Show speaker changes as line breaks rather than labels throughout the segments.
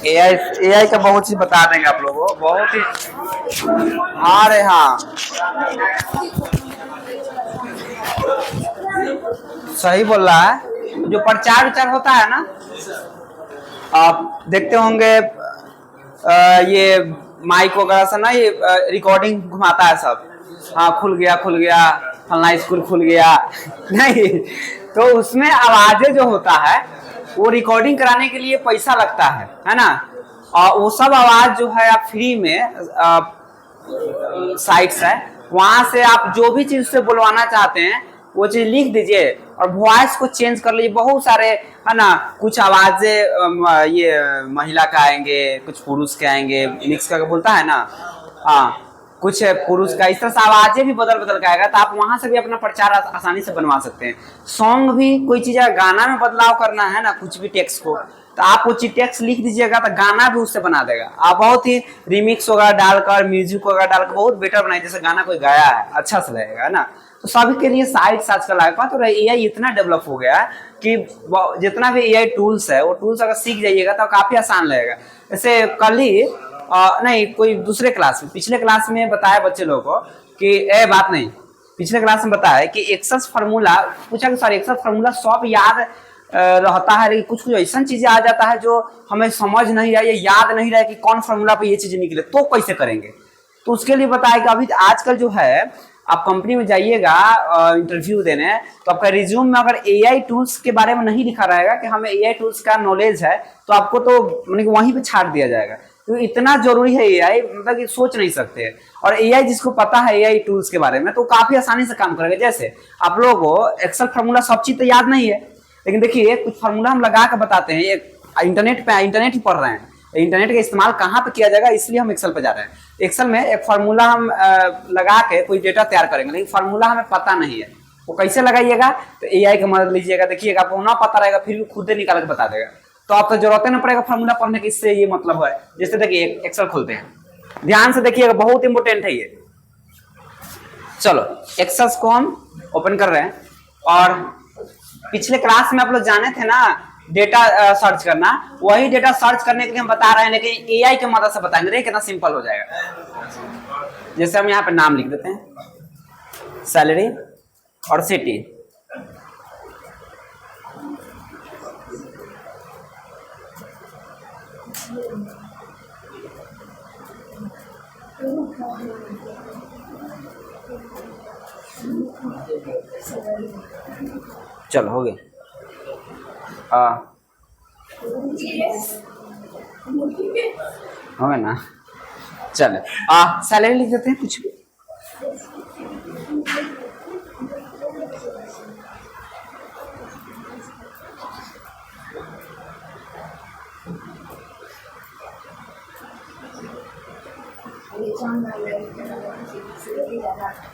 AI का बहुत चीज बता देंगे आप लोगों को, बहुत ही। अरे हाँ, सही बोल रहा है। जो प्रचार विचार होता है ना, आप देखते होंगे ये माइक वगैरह से ना, ये रिकॉर्डिंग घुमाता है सब। हाँ, खुल गया फलना स्कूल खुल गया नहीं, तो उसमें आवाजें जो होता है वो रिकॉर्डिंग कराने के लिए पैसा लगता है ना। और वो सब आवाज जो है आप फ्री में साइट्स है, वहां से आप जो भी चीज से बुलवाना चाहते हैं वो चीज लिख दीजिए और वॉइस को चेंज कर लीजिए। बहुत सारे है ना, कुछ आवाजें ये महिला का आएंगे, कुछ पुरुष के आएंगे, मिक्स करके बोलता है ना, हाँ, कुछ पुरुष का, इस तरह से आवाजें भी बदल बदल के आएगा। तो आप वहां से भी अपना प्रचार आसानी से बनवा सकते हैं। सॉन्ग भी, कोई चीज गाना में बदलाव करना है ना, कुछ भी टेक्स्ट को, तो आप वो चीज टेक्स्ट लिख दीजिएगा तो गाना भी उससे बना देगा। आप बहुत ही रिमिक्स वगैरह डालकर, म्यूजिक वगैरह डालकर बहुत बेटर बनाए, जैसे गाना कोई गाया है अच्छा से लगेगा, है ना। तो सभी के लिए साइट्स आजकल आएगा। तो एआई इतना डेवलप हो गया है कि जितना भी एआई टूल्स है, वो टूल्स अगर सीख जाइएगा तो काफी आसान लगेगा। जैसे कल ही नहीं, कोई दूसरे क्लास में, पिछले क्लास में बताया बच्चे लोगों को कि बात नहीं, पिछले क्लास में बताया कि एक्सेल फार्मूला पूछा कि सर एक्सेल फार्मूला सब याद रहता है, लेकिन कुछ कुछ ऐसा चीजें आ जाता है जो हमें समझ नहीं रहा, याद नहीं रहा कि कौन फार्मूला पे ये चीजें निकले, तो कैसे करेंगे। तो उसके लिए बताया कि अभी आजकल जो है, आप कंपनी में जाइएगा इंटरव्यू देने, तो आपका रिज्यूम में अगर एआई टूल्स के बारे में नहीं लिखा रहेगा कि हमें एआई टूल्स का नॉलेज है, तो आपको तो मतलब वहीं पे छाट दिया जाएगा। तो इतना जरूरी है एआई, मतलब कि सोच नहीं सकते। और एआई जिसको पता है एआई टूल्स के बारे में, तो काफी आसानी से काम करेगा। जैसे आप लोगों को एक्सेल फार्मूला सब चीज तो याद नहीं है, लेकिन देखिए कुछ फार्मूला हम लगा के बताते हैं। इंटरनेट ही पढ़ रहे हैं, इंटरनेट का इस्तेमाल कहाँ पे किया जाएगा, इसलिए हम एक्सेल पे जा रहे हैं। एक्सेल में एक फार्मूला हम लगा के कोई डेटा तैयार करेंगे, लेकिन फार्मूला हमें पता नहीं है, वो कैसे लगाइएगा, तो एआई की मदद लीजिएगा। देखिएगा आपको ना पता रहेगा, फिर भी खुद निकाल के बता देगा। तो आपको जरूरत नहीं पड़ेगा फार्मूला पढ़ने की, इससे ये मतलब है। जैसे देखिए एक्सेल खोलते हैं, ध्यान से देखिएगा, बहुत इंपॉर्टेंट है ये। चलो एक्सेल को हम ओपन कर रहे हैं, और पिछले क्लास में आप लोग जाने थे ना डेटा सर्च करना, वही डेटा सर्च करने के लिए हम बता रहे हैं, लेकिन एआई की मदद से बताएंगे। देखिए कितना सिंपल हो जाएगा। जैसे हम यहाँ पे नाम लिख देते हैं, सैलरी और सिटी। चलो हो गया। हो गया ना। चलो सैलरी लिख देते हैं कुछ भी।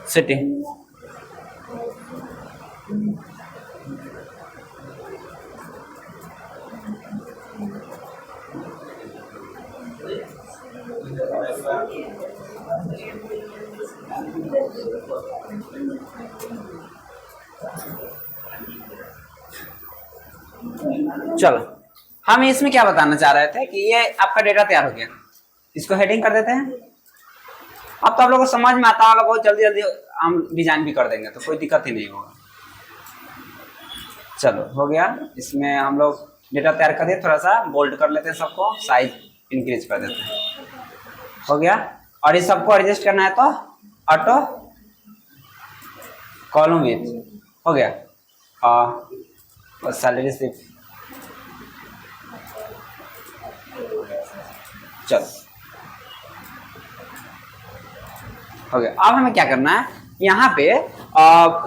सिटी, चलो हम इसमें क्या बताना चाह रहे थे कि ये आपका डेटा तैयार हो गया, इसको हेडिंग कर देते हैं। अब तो आप लोगों को समझ में आता होगा, बहुत जल्दी जल्दी हम डिजाइन भी कर देंगे, तो कोई दिक्कत ही नहीं होगा। चलो हो गया। इसमें हम लोग डेटा तैयार कर दिए, थोड़ा सा बोल्ड कर लेते हैं, सबको साइज इंक्रीज कर देते हैं। हो गया। और इस सबको एडजस्ट करना है तो ऑटो कॉलम विथ हो गया। और सैलरी सिर्फ, चलो हो गया। अब हमें क्या करना है, यहाँ पे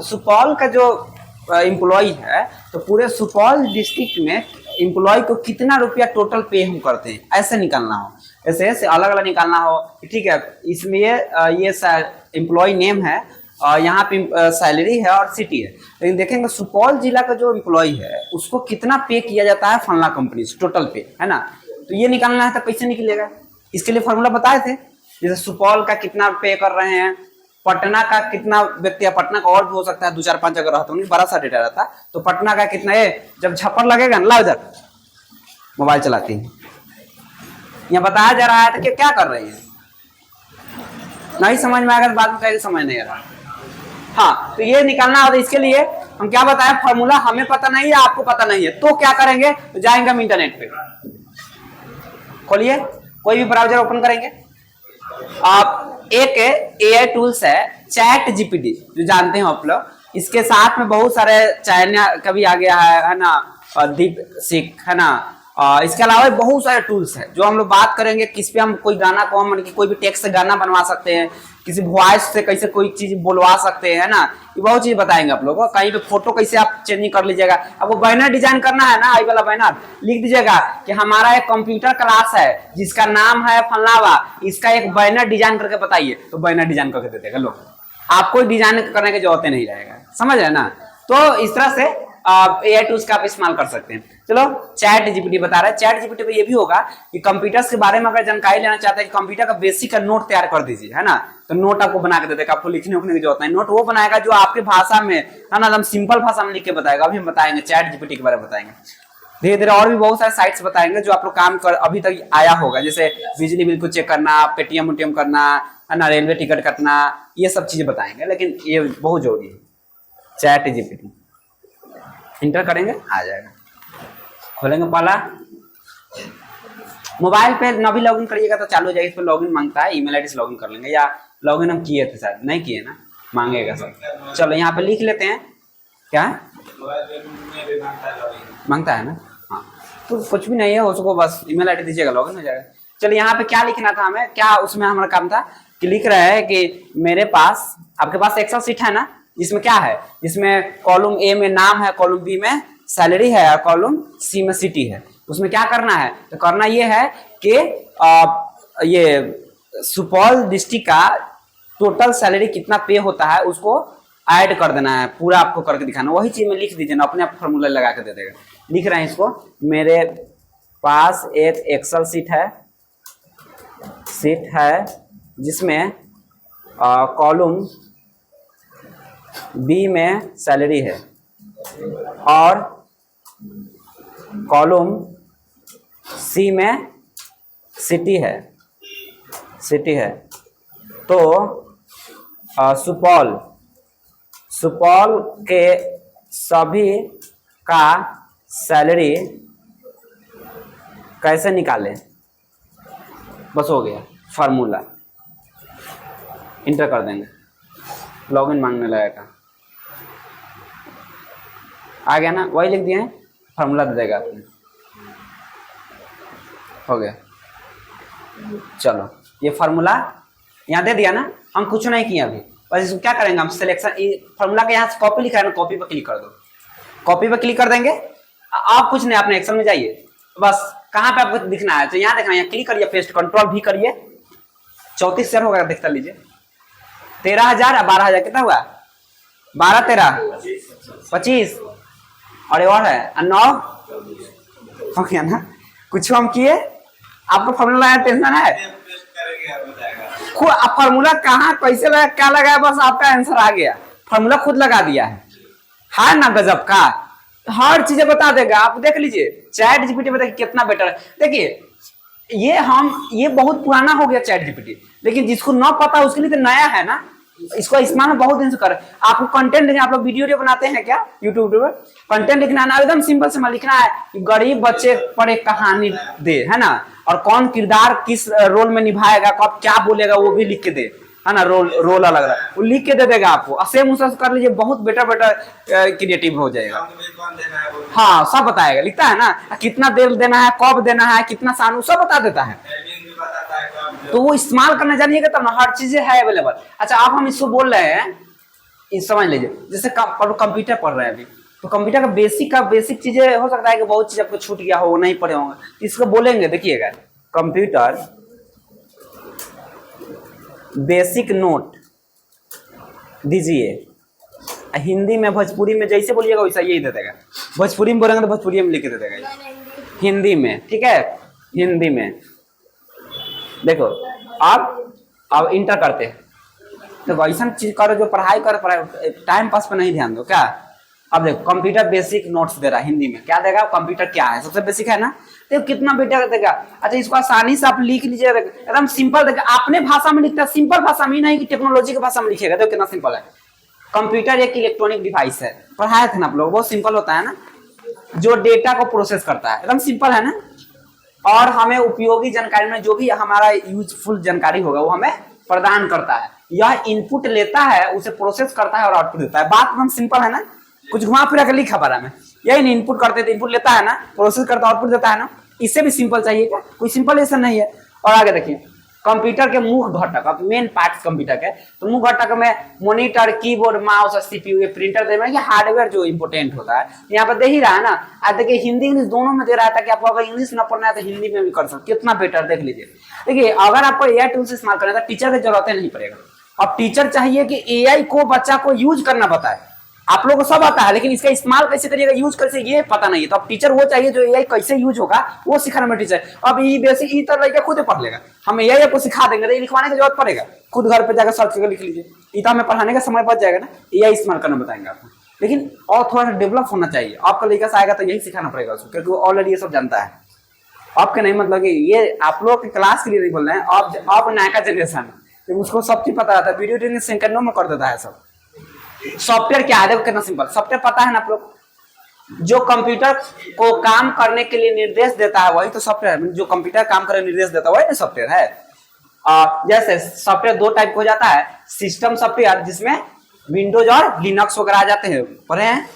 सुपौल का जो एम्प्लॉय है, तो पूरे सुपौल डिस्ट्रिक्ट में एम्प्लॉय को कितना रुपया टोटल पे हम करते हैं, ऐसे निकालना हो, ऐसे अलग अलग निकालना हो। ठीक है, इसमें ये एम्प्लॉय नेम है, यहाँ पे सैलरी है और सिटी है। लेकिन देखेंगे सुपौल जिला का जो एम्प्लॉय है उसको कितना पे किया जाता है फलना कंपनी से, टोटल पे, है ना। तो ये निकालना है तो कैसे निकलेगा, इसके लिए फॉर्मूला बताए थे। जैसे सुपौल का कितना पे कर रहे हैं, पटना का कितना व्यक्ति है, पटना का और भी हो सकता है 2 4 5 अगर रहता हूँ, बड़ा सा डेटा रहता, तो पटना का कितना है। जब छप्पर लगेगा ना, ला इधर मोबाइल चलाती है, यहाँ बताया जा रहा है कि क्या कर रही है, नहीं समझ में आएगा तो बाद में कहेगा समझ नहीं आ रहा। हाँ, तो ये निकालना होता है। इसके लिए हम क्या बताएं, फॉर्मूला हमें पता नहीं है, आपको पता नहीं है, तो क्या करेंगे, तो जाएंगे हम इंटरनेट पे, खोलिए कोई भी ब्राउजर ओपन करेंगे आप, एक एआई टूल्स है चैट जीपीटी, जो जानते हैं आप लोग, इसके साथ में बहुत सारे चाइना का भी आ गया है ना, दीप सिख है ना, इसके अलावा बहुत सारे टूल्स हैं जो हम लोग बात करेंगे, किस पे हम कोई गाना को हम कोई भी टेक्स्ट से गाना बनवा सकते हैं, किसी वॉइस से कैसे कोई चीज बोलवा सकते हैं ना, ये बहुत चीज बताएंगे आप लोगों को। कहीं पे फोटो कैसे आप चेंजिंग कर लीजिएगा, आपको बैनर डिजाइन करना है ना, आई वाला बैनर लिख दीजिएगा कि हमारा एक कंप्यूटर क्लास है जिसका नाम है फलावा, इसका एक बैनर डिजाइन करके बताइए, तो बैनर डिजाइन करके दे देगा लोग, आपको डिजाइन करने की जरूरत नहीं रहेगा, समझ रहे ना। तो इस तरह से एआई टूल्स का आप इस्तेमाल कर सकते हैं। चलो चैट जीपीटी बता रहा है, चैट जीपीटी पे ये भी होगा कि कंप्यूटर्स के बारे में अगर जानकारी लेना चाहते हैं कि कंप्यूटर का बेसिक का नोट तैयार कर दीजिए, है ना, तो नोट आपको बना के दे देगा, आपको लिखने उखने की जरूरत नहीं, नोट वो बनाएगा जो आपके भाषा में है ना, एकदम सिंपल भाषा में लिख के बताएगा। अभी हम बताएंगे चैट जीपीटी के बारे में बताएंगे, धीरे धीरे और भी बहुत सारे साइट्स बताएंगे जो आप लोग काम कर अभी तक आया होगा, जैसे बिजली बिल को चेक करना, पेटीएम उटीएम करना, है ना, रेलवे टिकट कटना, ये सब चीजें बताएंगे, लेकिन ये बहुत जरूरी है। चैट जीपीटी इंटर करेंगे आ जाएगा, खोलेंगे पहला मोबाइल पे न भी लॉगिन करिएगा तो चालू हो जाएगा, इस पर लॉगिन मांगता है, ईमेल आईडी से लॉगिन कर लेंगे, या लॉगिन हम किए थे शायद, नहीं किए ना, मांगेगा सब। चलो यहाँ पे लिख लेते हैं, क्या मांगता है ना, हाँ तो कुछ भी नहीं है, उसको बस ईमेल आईडी दीजिएगा, लॉगिन हो जाएगा। चलो यहाँ पे क्या लिखना था हमें, क्या उसमें हमारा काम था कि लिख रहे हैं कि मेरे पास, आपके पास एक्सेल सीट है ना, जिसमें क्या है, जिसमें कॉलम ए में नाम है, कॉलम बी में सैलरी है और कॉलम सी में सिटी है। उसमें क्या करना है, तो करना ये है कि ये सुपौल डिस्ट्रिक्ट का टोटल सैलरी कितना पे होता है उसको ऐड कर देना है, पूरा आपको करके दिखाना, वही चीज में लिख दीजिए ना, अपने आप फॉर्मूला लगा के दे देगा। लिख रहे हैं इसको, मेरे पास एक एक्सेल सीट है जिसमें कॉलम बी में सैलरी है और कॉलम सी में सिटी है, तो सुपौल के सभी का सैलरी कैसे निकालें, बस हो गया फार्मूला, इंटर कर देंगे, लॉगिन मांगने लगेगा, आ गया ना, वही लिख दिए हैं, फार्मूला दे देगा आपने, हो गया। चलो ये फार्मूला यहाँ दे दिया ना, हम कुछ नहीं किया अभी, बस इसको क्या करेंगे हम, सिलेक्शन फार्मूला का यहाँ से कॉपी लिखा है ना, कॉपी पर क्लिक कर दो, कॉपी पर क्लिक कर देंगे, आप कुछ नहीं, अपने एक्सेल में जाइए, बस कहाँ पे आपको दिखना है, तो यहाँ देखना है, यहाँ क्लिक करिए, पेस्ट कंट्रोल भी करिए, 34 शेयर होगा, देखता लीजिए, 13,000 और 12,000 कितना हुआ, 12 13 25 और ये और है 9 हो गया ना, कुछ हम किए, आपको फॉर्मूला लगाया, टेंशन है खुद, आप फॉर्मूला कहाँ कैसे लगा क्या लगाया, बस आपका आंसर आ गया, फॉर्मूला खुद लगा दिया है ना, गजब का, हर चीजें बता देगा, आप देख लीजिए, चैट जीपीटी में देखिए कितना बेटर है। देखिए ये बहुत पुराना हो गया चैट जीपीटी, लेकिन जिसको ना पता उसके लिए तो नया है ना, इसको इस्तेमाल बहुत दिन से कर, आपको कंटेंट लिखना, आप लोग वीडियो बनाते हैं क्या यूट्यूब पे, कंटेंट लिखना है ना, एकदम सिंपल से लिखना है कि गरीब बच्चे पर एक कहानी दे, है ना, और कौन किरदार किस रोल में निभाएगा, कब क्या बोलेगा वो भी लिख के दे, है ना, रोल अलग अलग वो लिख के दे देगा आपको, सेम उसे कर लीजिए, बहुत बेटर क्रिएटिव हो जाएगा, हाँ सब बताएगा, लिखता है ना, कितना देर देना है, कब देना है, कितना सानू, सब बता देता है, तो वो इस्तेमाल करना जानिएगा तब ना, हर चीजें है अवेलेबल। अच्छा आप हम इसको बोल रहे हैं, इस समझ लीजिए, जैसे कंप्यूटर पढ़ रहे हैं अभी, तो कंप्यूटर का बेसिक चीजें हो सकता है कि बहुत चीज आपको छूट गया हो, नहीं पढ़े होंगे, तो इसको बोलेंगे, देखिएगा कंप्यूटर बेसिक नोट दीजिए, हिंदी में भोजपुरी में जैसे बोलिएगा वैसा यही दे देगा, भोजपुरी में बोलेंगे तो भोजपुरी में लिख के दे देगा, हिंदी में, ठीक है, हिंदी में देखो आप अब इंटर करते हैं तो वैसा चीज करो जो पढ़ाई कर, टाइम पास पर नहीं ध्यान दो क्या। अब देखो कंप्यूटर बेसिक नोट्स दे रहा है हिंदी में, क्या देगा कंप्यूटर क्या है, सबसे बेसिक है ना। तो कितना बेटा देगा। अच्छा इसको आसानी से आप लिख लीजिए, एकदम सिंपल देगा, अपने भाषा में लिखता है, सिंपल भाषा में, नहीं कि टेक्नोलॉजी की भाषा में लिखेगा। देखो कितना सिंपल है। कंप्यूटर एक इलेक्ट्रॉनिक डिवाइस है, पढ़ाए थे ना आप लोग, बहुत सिंपल होता है ना, जो डेटा को प्रोसेस करता है, एकदम सिंपल है ना। और हमें उपयोगी जानकारी में जो भी हमारा यूजफुल जानकारी होगा वो हमें प्रदान करता है। यह इनपुट लेता है, उसे प्रोसेस करता है और आउटपुट देता है। बात एकदम सिंपल है ना, कुछ घुमा फिरा कर लिखा पड़ा में, यही इनपुट करते थे, इनपुट लेता है ना, प्रोसेस करता है, आउटपुट देता है ना। इससे भी सिंपल चाहिए क्या, कोई सिंपल ऐसा नहीं है। और आगे देखिए कंप्यूटर के मुख्य घटक, अब मेन पार्ट कंप्यूटर के, तो मुख्य घटक में मॉनिटर, कीबोर्ड, माउस, सीपीयू, ये प्रिंटर दे रहे हैं, ये हार्डवेयर जो इंपोर्टेंट होता है यहाँ पर दे ही रहा है ना। आज देखिए हिंदी इंग्लिश दोनों में दे रहा है, ताकि आपको अगर इंग्लिश ना पढ़ना है तो हिंदी में भी कर सकते, कितना बेटर देख लीजिए। देखिए अगर आपको एआई टूल्स इस्तेमाल करना है तो टीचर की जरूरत नहीं पड़ेगा। अब टीचर चाहिए कि एआई को बच्चा को यूज करना बताए। आप लोगों को सब आता है, लेकिन इसका इस्तेमाल कैसे करिएगा, यूज कैसे, ये पता नहीं है। तो अब टीचर वो चाहिए जो एआई कैसे यूज होगा वो सिखाना में टीचर। अब ये बेसिक ई तो लड़का खुद पढ़ लेगा, हम एआई को सिखा देंगे, तो लिखवाने की जरूरत पड़ेगा, खुद घर पे जाकर सर्च करके लिख लीजिए। इतना में पढ़ाने का समय बच जाएगा ना, एआई इस्तेमाल करना बताएंगे आपको। लेकिन और थोड़ा सा डेवलप होना चाहिए, आपका लड़का से आएगा तो यही सिखाना पड़ेगा उसको, क्योंकि वो ऑलरेडी ये सब जानता है। आपके नहीं मतलब कि ये आप लोग के क्लास के लिए नहीं बोल रहे हैं, आप नया का जनरेशन है, उसको सब चीज पता रहता है, वीडियो ट्रेनिंग सेकंडों में कर देता है सब। सॉफ्टवेयर क्या है, देखो कितना सिंपल, सॉफ्टवेयर पता है ना आप लोग, जो कंप्यूटर को काम करने के लिए निर्देश देता है वही तो सॉफ्टवेयर है। जो कंप्यूटर काम करने निर्देश देता है वही तो सॉफ्टवेयर है। जैसे सॉफ्टवेयर दो टाइप हो जाता है, सिस्टम सॉफ्टवेयर जिसमें विंडोज और लिनक्स वगैरह आ जाते हैं, पढ़े हैं,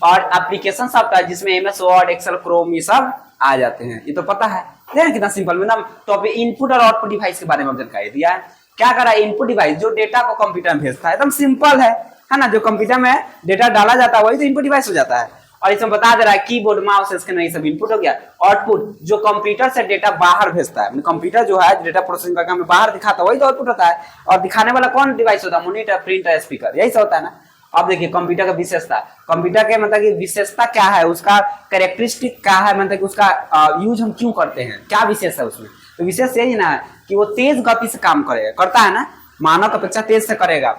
और एप्लीकेशन सॉफ्टवेयर जिसमें एमएस वर्ड, एक्सेल, क्रोम ये सब आ जाते हैं, ये तो पता है। देखिए कितना सिंपल, मतलब टॉपिक इनपुट और आउटपुट डिवाइस के बारे में जानकारी दिया है। क्या कर रहा है, इनपुट डिवाइस जो डेटा को कंप्यूटर में भेजता है, एकदम सिंपल है ना। जो कंप्यूटर में डेटा डाला जाता है वही तो इनपुट डिवाइस हो जाता है। और इसमें बता दे रहा है कीबोर्ड, माउस, स्क्रीन, ये सब इनपुट हो गया। आउटपुट जो कंप्यूटर से डेटा बाहर भेजता है, कंप्यूटर जो है डेटा प्रोसेसिंग करके हमें बाहर दिखाता है वही तो आउटपुट होता है। और दिखाने वाला कौन डिवाइस होता है, मॉनिटर, प्रिंटर, स्पीकर, यही सब होता है ना। अब देखिए कंप्यूटर का विशेषता, कंप्यूटर के मतलब कि विशेषता क्या है, उसका कैरेक्टरिस्टिक क्या है, मतलब कि उसका यूज हम क्यों करते हैं, क्या विशेष है उसमें। तो विशेष यही ना कि वो तेज गति से काम करेगा, करता है ना, मानव की अपेक्षा तेज से करेगा।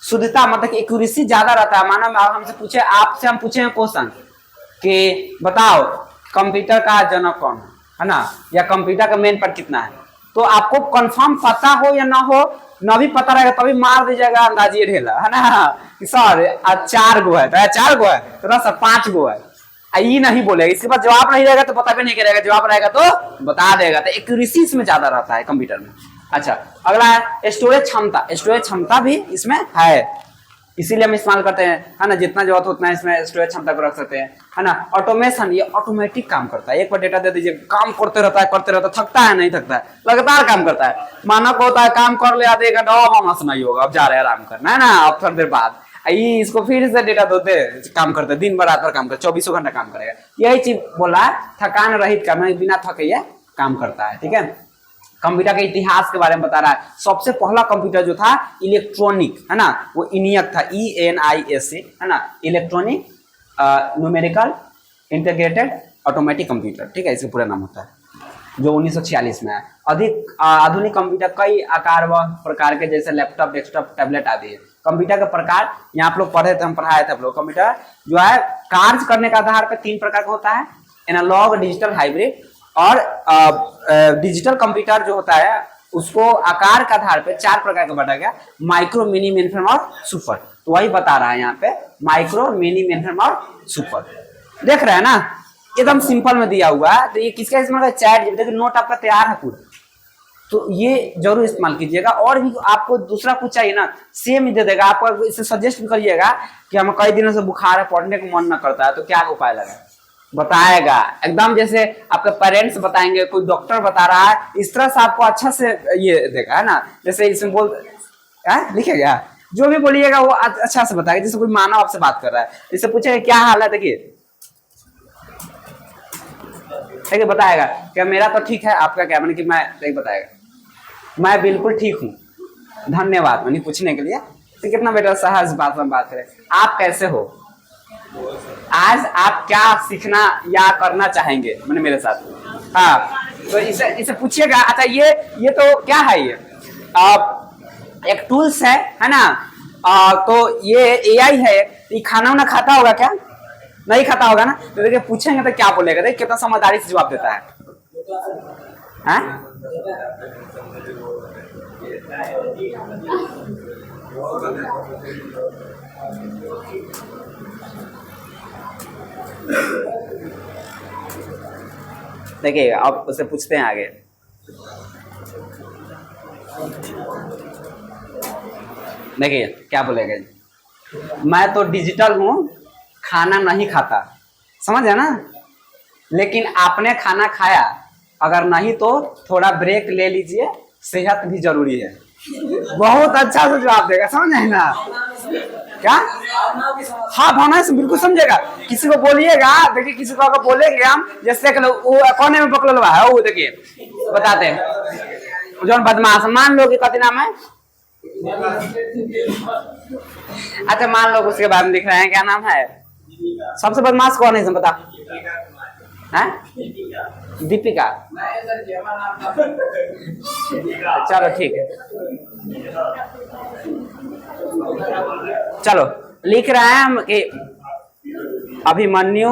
शुद्धता मतलब कि एक्यूरेसी ज्यादा रहता है। मानो हमसे पूछे, आपसे हम पूछे क्वेश्चन कि बताओ कंप्यूटर का जनक कौन है ना, या कंप्यूटर का मेन पार्ट कितना है, तो आपको कंफर्म पता हो या ना हो, ना भी पता रहेगा तभी मार दीजिएगा अंदाजी ढेला, है ना, कि सर 4 गो है, तो 4 गो है, तो सर 5 गो है, ये नहीं बोलेगा। इसके बाद जवाब नहीं रहेगा तो पता भी नहीं करेगा, जवाब रहेगा तो बता देगा। तो एक्यूरेसी इसमें ज्यादा रहता है कंप्यूटर में। अच्छा अगला है स्टोरेज क्षमता, स्टोरेज क्षमता भी इसमें है, इसीलिए हम इस्तेमाल करते हैं, है ना, जितना जरूरत हो उतना इसमें स्टोरेज क्षमता को रख सकते हैं, है ना। ऑटोमेशन, ये ऑटोमेटिक काम करता है, एक बार डेटा दे दीजिए, काम करते रहता है, थकता है नहीं थकता है, लगातार काम करता है। मानव को होता है काम कर ले आधे घंटा, अब हंसना ही होगा, अब जा रहे हैं आराम करना, है ना, अब थोड़ी देर बाद ये इसको फिर से डेटा देते काम करते, दिन भर रात भर काम करते, 24 घंटा काम करेगा। यही चीज बोला है, थकान रहित काम, बिना थके ये काम करता है, ठीक है। कंप्यूटर के इतिहास के बारे में बता रहा है। सबसे पहला कंप्यूटर जो था इलेक्ट्रॉनिक, है ना, वो ENIAC था, ENIAC, है ना, electronic numerical integrated automatic computer, ठीक है, इसका पूरा नाम होता है, जो 1946 में है। अधिक आधुनिक कंप्यूटर कई आकार व प्रकार के, जैसे लैपटॉप, डेस्कटॉप, टैबलेट आदि है। कंप्यूटर का प्रकार यहाँ आप लोग पढ़े थे, हम पढ़ाए थे आप लोग। कंप्यूटर जो है कार्य करने के आधार पर 3 प्रकार का होता है, एनालॉग, डिजिटल, हाइब्रिड। और डिजिटल कंप्यूटर जो होता है उसको आकार के आधार पे 4 प्रकार का बांटा गया, माइक्रो, मिनी, मेनफ्रेम और सुपर। तो वही बता रहा है यहाँ पे, माइक्रो, मिनी, मेनफ्रेम और सुपर। देख रहे हैं ना, एकदम सिंपल में दिया हुआ है। तो ये किसका इस्तेमाल है, चैट, देखिए नोट आपका तैयार है पूरा, तो ये जरूर इस्तेमाल कीजिएगा। और भी आपको दूसरा कुछ चाहिए ना, सेम ही दे देगा आपको। इसे सजेस्ट भी करिएगा कि हमें कई दिनों से बुखार है, पढ़ने को मन न करता है, तो क्या उपाय लगा, बताएगा एकदम, जैसे आपके पेरेंट्स बताएंगे, कोई डॉक्टर बता रहा है, इस तरह से आपको अच्छा से ये देगा, है ना। जैसे इसमें लिखेगा, जो भी बोलिएगा वो अच्छा से बताएगा। जैसे कोई मानव आपसे बात कर रहा है, इससे पूछेगा क्या हाल है, देखिए बताएगा क्या मेरा तो ठीक है, आपका क्या, मैंने कि मैं बताएगा मैं बिल्कुल ठीक हूँ, धन्यवाद, मैंने पूछने के लिए। तो कितना बेटा सहज बात में बात करें, आप कैसे हो, आज आप क्या सीखना या करना चाहेंगे मैंने मेरे साथ, हाँ, तो इसे पूछिएगा। अच्छा ये तो क्या है, ये एक टूल्स है ना। तो ये एआई है, ये खाना वाना खाता होगा क्या? नहीं खाता होगा ना। तो देखिए पूछेंगे तो क्या बोलेगा, देखिए कितना समझदारी से जवाब देता है। देखिए अब उसे पूछते हैं आगे। देखिए क्या बोलेगा, मैं तो डिजिटल हूँ, खाना नहीं खाता, समझ है ना, लेकिन आपने खाना खाया, अगर नहीं तो थोड़ा ब्रेक ले लीजिए, सेहत भी जरूरी है। बहुत अच्छा से जवाब देगा, समझ है ना क्या? हाँ भावना से बिल्कुल समझेगा। किसी को बोलिएगा, देखिए किसी को अगर बोलेंगे हम, जैसे कि वो कोने में पकड़ हुआ है, वो देखिए बताते हैं जो बदमाश, मान लो कि कति नाम है, अच्छा मान लो उसके बारे में लिख रहे हैं, क्या नाम है, सबसे बदमाश कौन है बता? दीपिका। चलो ठीक है, चलो लिख रहे हैं हम कि अभिमन्यु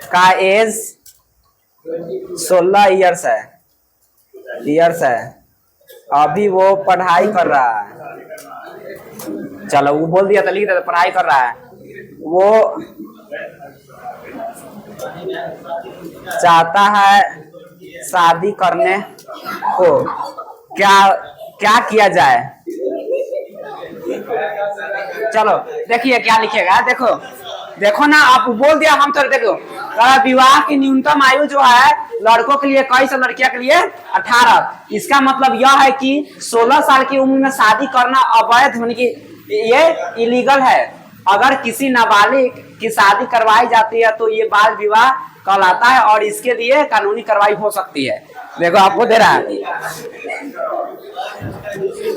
का एज 16 इयर्स है, अभी वो पढ़ाई कर रहा है। चलो वो बोल दिया तो लिख दिया, पढ़ाई कर रहा है। वो चाहता है शादी करने को, क्या किया जाए? चलो देखिए क्या लिखेगा, देखो ना, आप बोल दिया हम तो देखो, विवाह की न्यूनतम आयु जो है लड़कों के लिए 21 और लड़कियों के लिए 18। इसका मतलब यह है कि 16 साल की उम्र में शादी करना अवैध, होने की ये इलीगल है। अगर किसी नाबालिग की शादी करवाई जाती है तो ये बाल विवाह कहलाता है और इसके लिए कानूनी कार्रवाई हो सकती है। देखो आपको दे रहा है,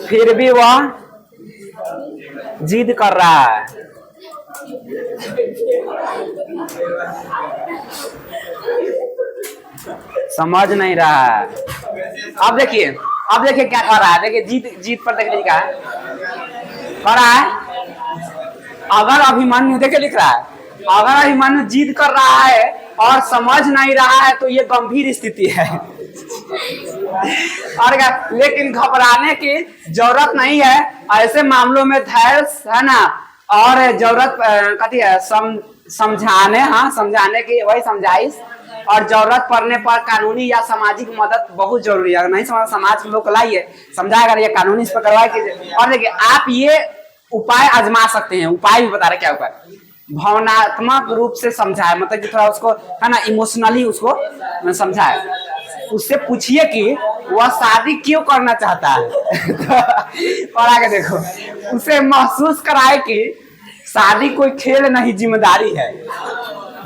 फिर भी वह जिद कर रहा है। समझ नहीं रहा है। अब देखिए क्या कर रहा है, देखिए जीत पर देखिए क्या है, कर रहा है। अगर अभिमन्यु देखिए लिख रहा है, अगर अभिमन्यु जिद कर रहा है और समझ नहीं रहा है तो ये गंभीर स्थिति है। और लेकिन घबराने की जरूरत नहीं है, ऐसे मामलों में धैर्य है ना, और जरूरत कथी है, समझाने की वही समझाइश, और जरूरत पड़ने पर कानूनी या सामाजिक मदद बहुत जरूरी है। अगर नहीं समझ, समाज के लोग लाइए, समझाएगा, ये कानूनी इस पर कार्रवाई कीजिए। और देखिए आप ये उपाय आजमा सकते हैं, उपाय भी बता रहे क्या उपाय, भावनात्मक रूप से समझाए, मतलब कि थोड़ा उसको है ना इमोशनली उसको समझाए। उससे पूछिए कि वह शादी क्यों करना चाहता है। और आगे देखो, उसे महसूस कराए कि शादी कोई खेल नहीं, जिम्मेदारी है।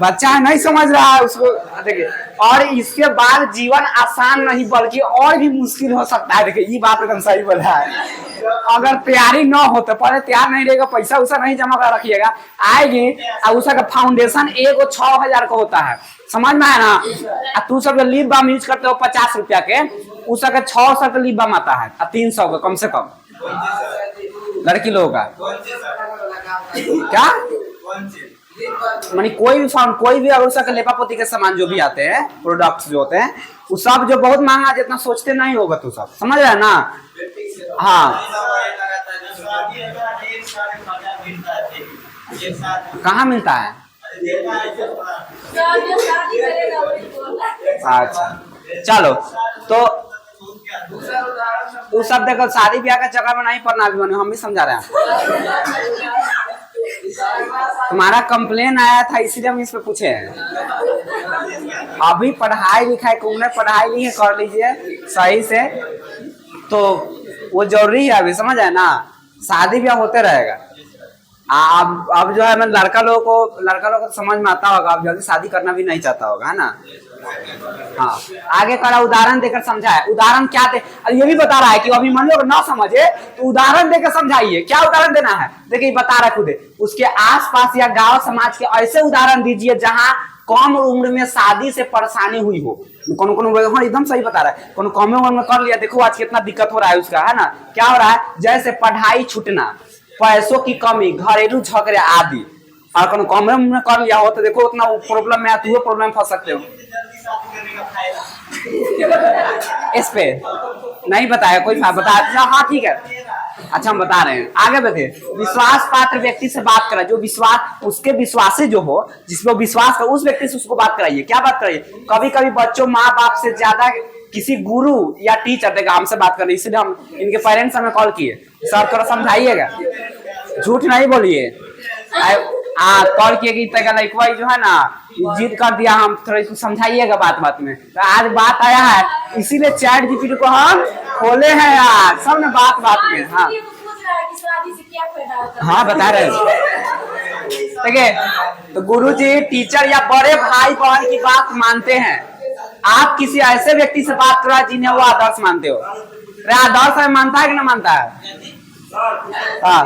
बच्चा नहीं समझ रहा है उसको, देखिए, और इसके बाद जीवन आसान नहीं बल्कि और भी मुश्किल हो सकता है। देखिए ये बात एकदम सही बोला है। अगर तैयारी न हो तो पहले तैयार नहीं रहेगा, पैसा उसा नहीं जमा कर रखिएगा, आएगी और उसका फाउंडेशन 6,000 का होता है, समझ में है ना। तू सब लिप बाम यूज करते हो 50 रुपया के, उसका 600 का लिप बाम आता है, 300 का कम से कम लड़की लोगों का। क्या मानी कोई भी अगर उसका लेपापोती के सामान जो भी आते हैं, प्रोडक्ट्स जो होते हैं, वो सब जो बहुत महंगा, जितना सोचते नहीं होगा तू सब, समझ रहे ना। हाँ कहाँ मिलता है? अच्छा चलो, तो वो सब देखो, शादी ब्याह का जगह में नहीं पढ़ना, भी हम भी समझा रहे हैं। तुम्हारा कंप्लेन आया था इसीलिए हम इस पे पूछे हैं। अभी पढ़ाई लिखाई तुमने पढ़ाई ली है, कर लीजिए सही से, तो वो जरूरी है अभी, समझ है ना। शादी ब्याह होते रहेगा। अब जो है मैं लड़का लोगों को समझ में आता होगा, अब जल्दी शादी करना भी नहीं चाहता होगा, है ना। हाँ आगे करा उदाहरण देकर समझाए। उदाहरण क्या दे, ये भी बता रहा है कि अभिमन्यु अगर ना समझे तो उदाहरण देकर समझाइए। क्या उदाहरण देना है, देखिए बता रहा खुद, उसके आसपास या गांव समाज के ऐसे उदाहरण दीजिए जहां कम उम्र में शादी से परेशानी हुई हो, कौन कौन, हाँ एकदम सही बता रहा है, कौन कम उम्र में कर लिया, देखो आज कितना दिक्कत हो रहा है उसका, है ना। क्या हो रहा है, जैसे पढ़ाई छूटना, पैसों की कमी, घरेलू झगड़े आदि, और कौन कम उम्र में कर लिया हो तो देखो उतना प्रॉब्लम में आती हो, प्रॉब्लम फंस सकते हो। इस पे नहीं बताया कोई, बता, हाँ ठीक है, अच्छा हम बता रहे हैं, आगे बढ़े। विश्वास पात्र व्यक्ति से बात करा, जो विश्वास, उसके विश्वासी जो हो, जिसमें विश्वास कर, उस व्यक्ति से उसको बात कराइए। क्या बात कराइए, कभी कभी बच्चों माँ बाप से ज्यादा किसी गुरु या टीचर देखा हमसे बात कर रहे, इसलिए हम इनके पेरेंट्स हमें कॉल किए, सर थोड़ा समझाइएगा, झूठ नहीं बोलिए। कॉल किए कि लड़का जो है ना जिद कर दिया, हम थोड़ा इसको समझाइएगा बात बात में। तो आज बात आया है, इसीलिए चैट जीपीटी को हम खोले हैं यार, सब ने बात बात में। हाँ हाँ बता रहे हैं, ठीक है। तो गुरुजी, टीचर या बड़े भाई बहन की बात मानते हैं। आप किसी ऐसे व्यक्ति से बात करा जिन्हें वो आदर्श मानते हो। आदर्श है, मानता है कि ना मानता है? हाँ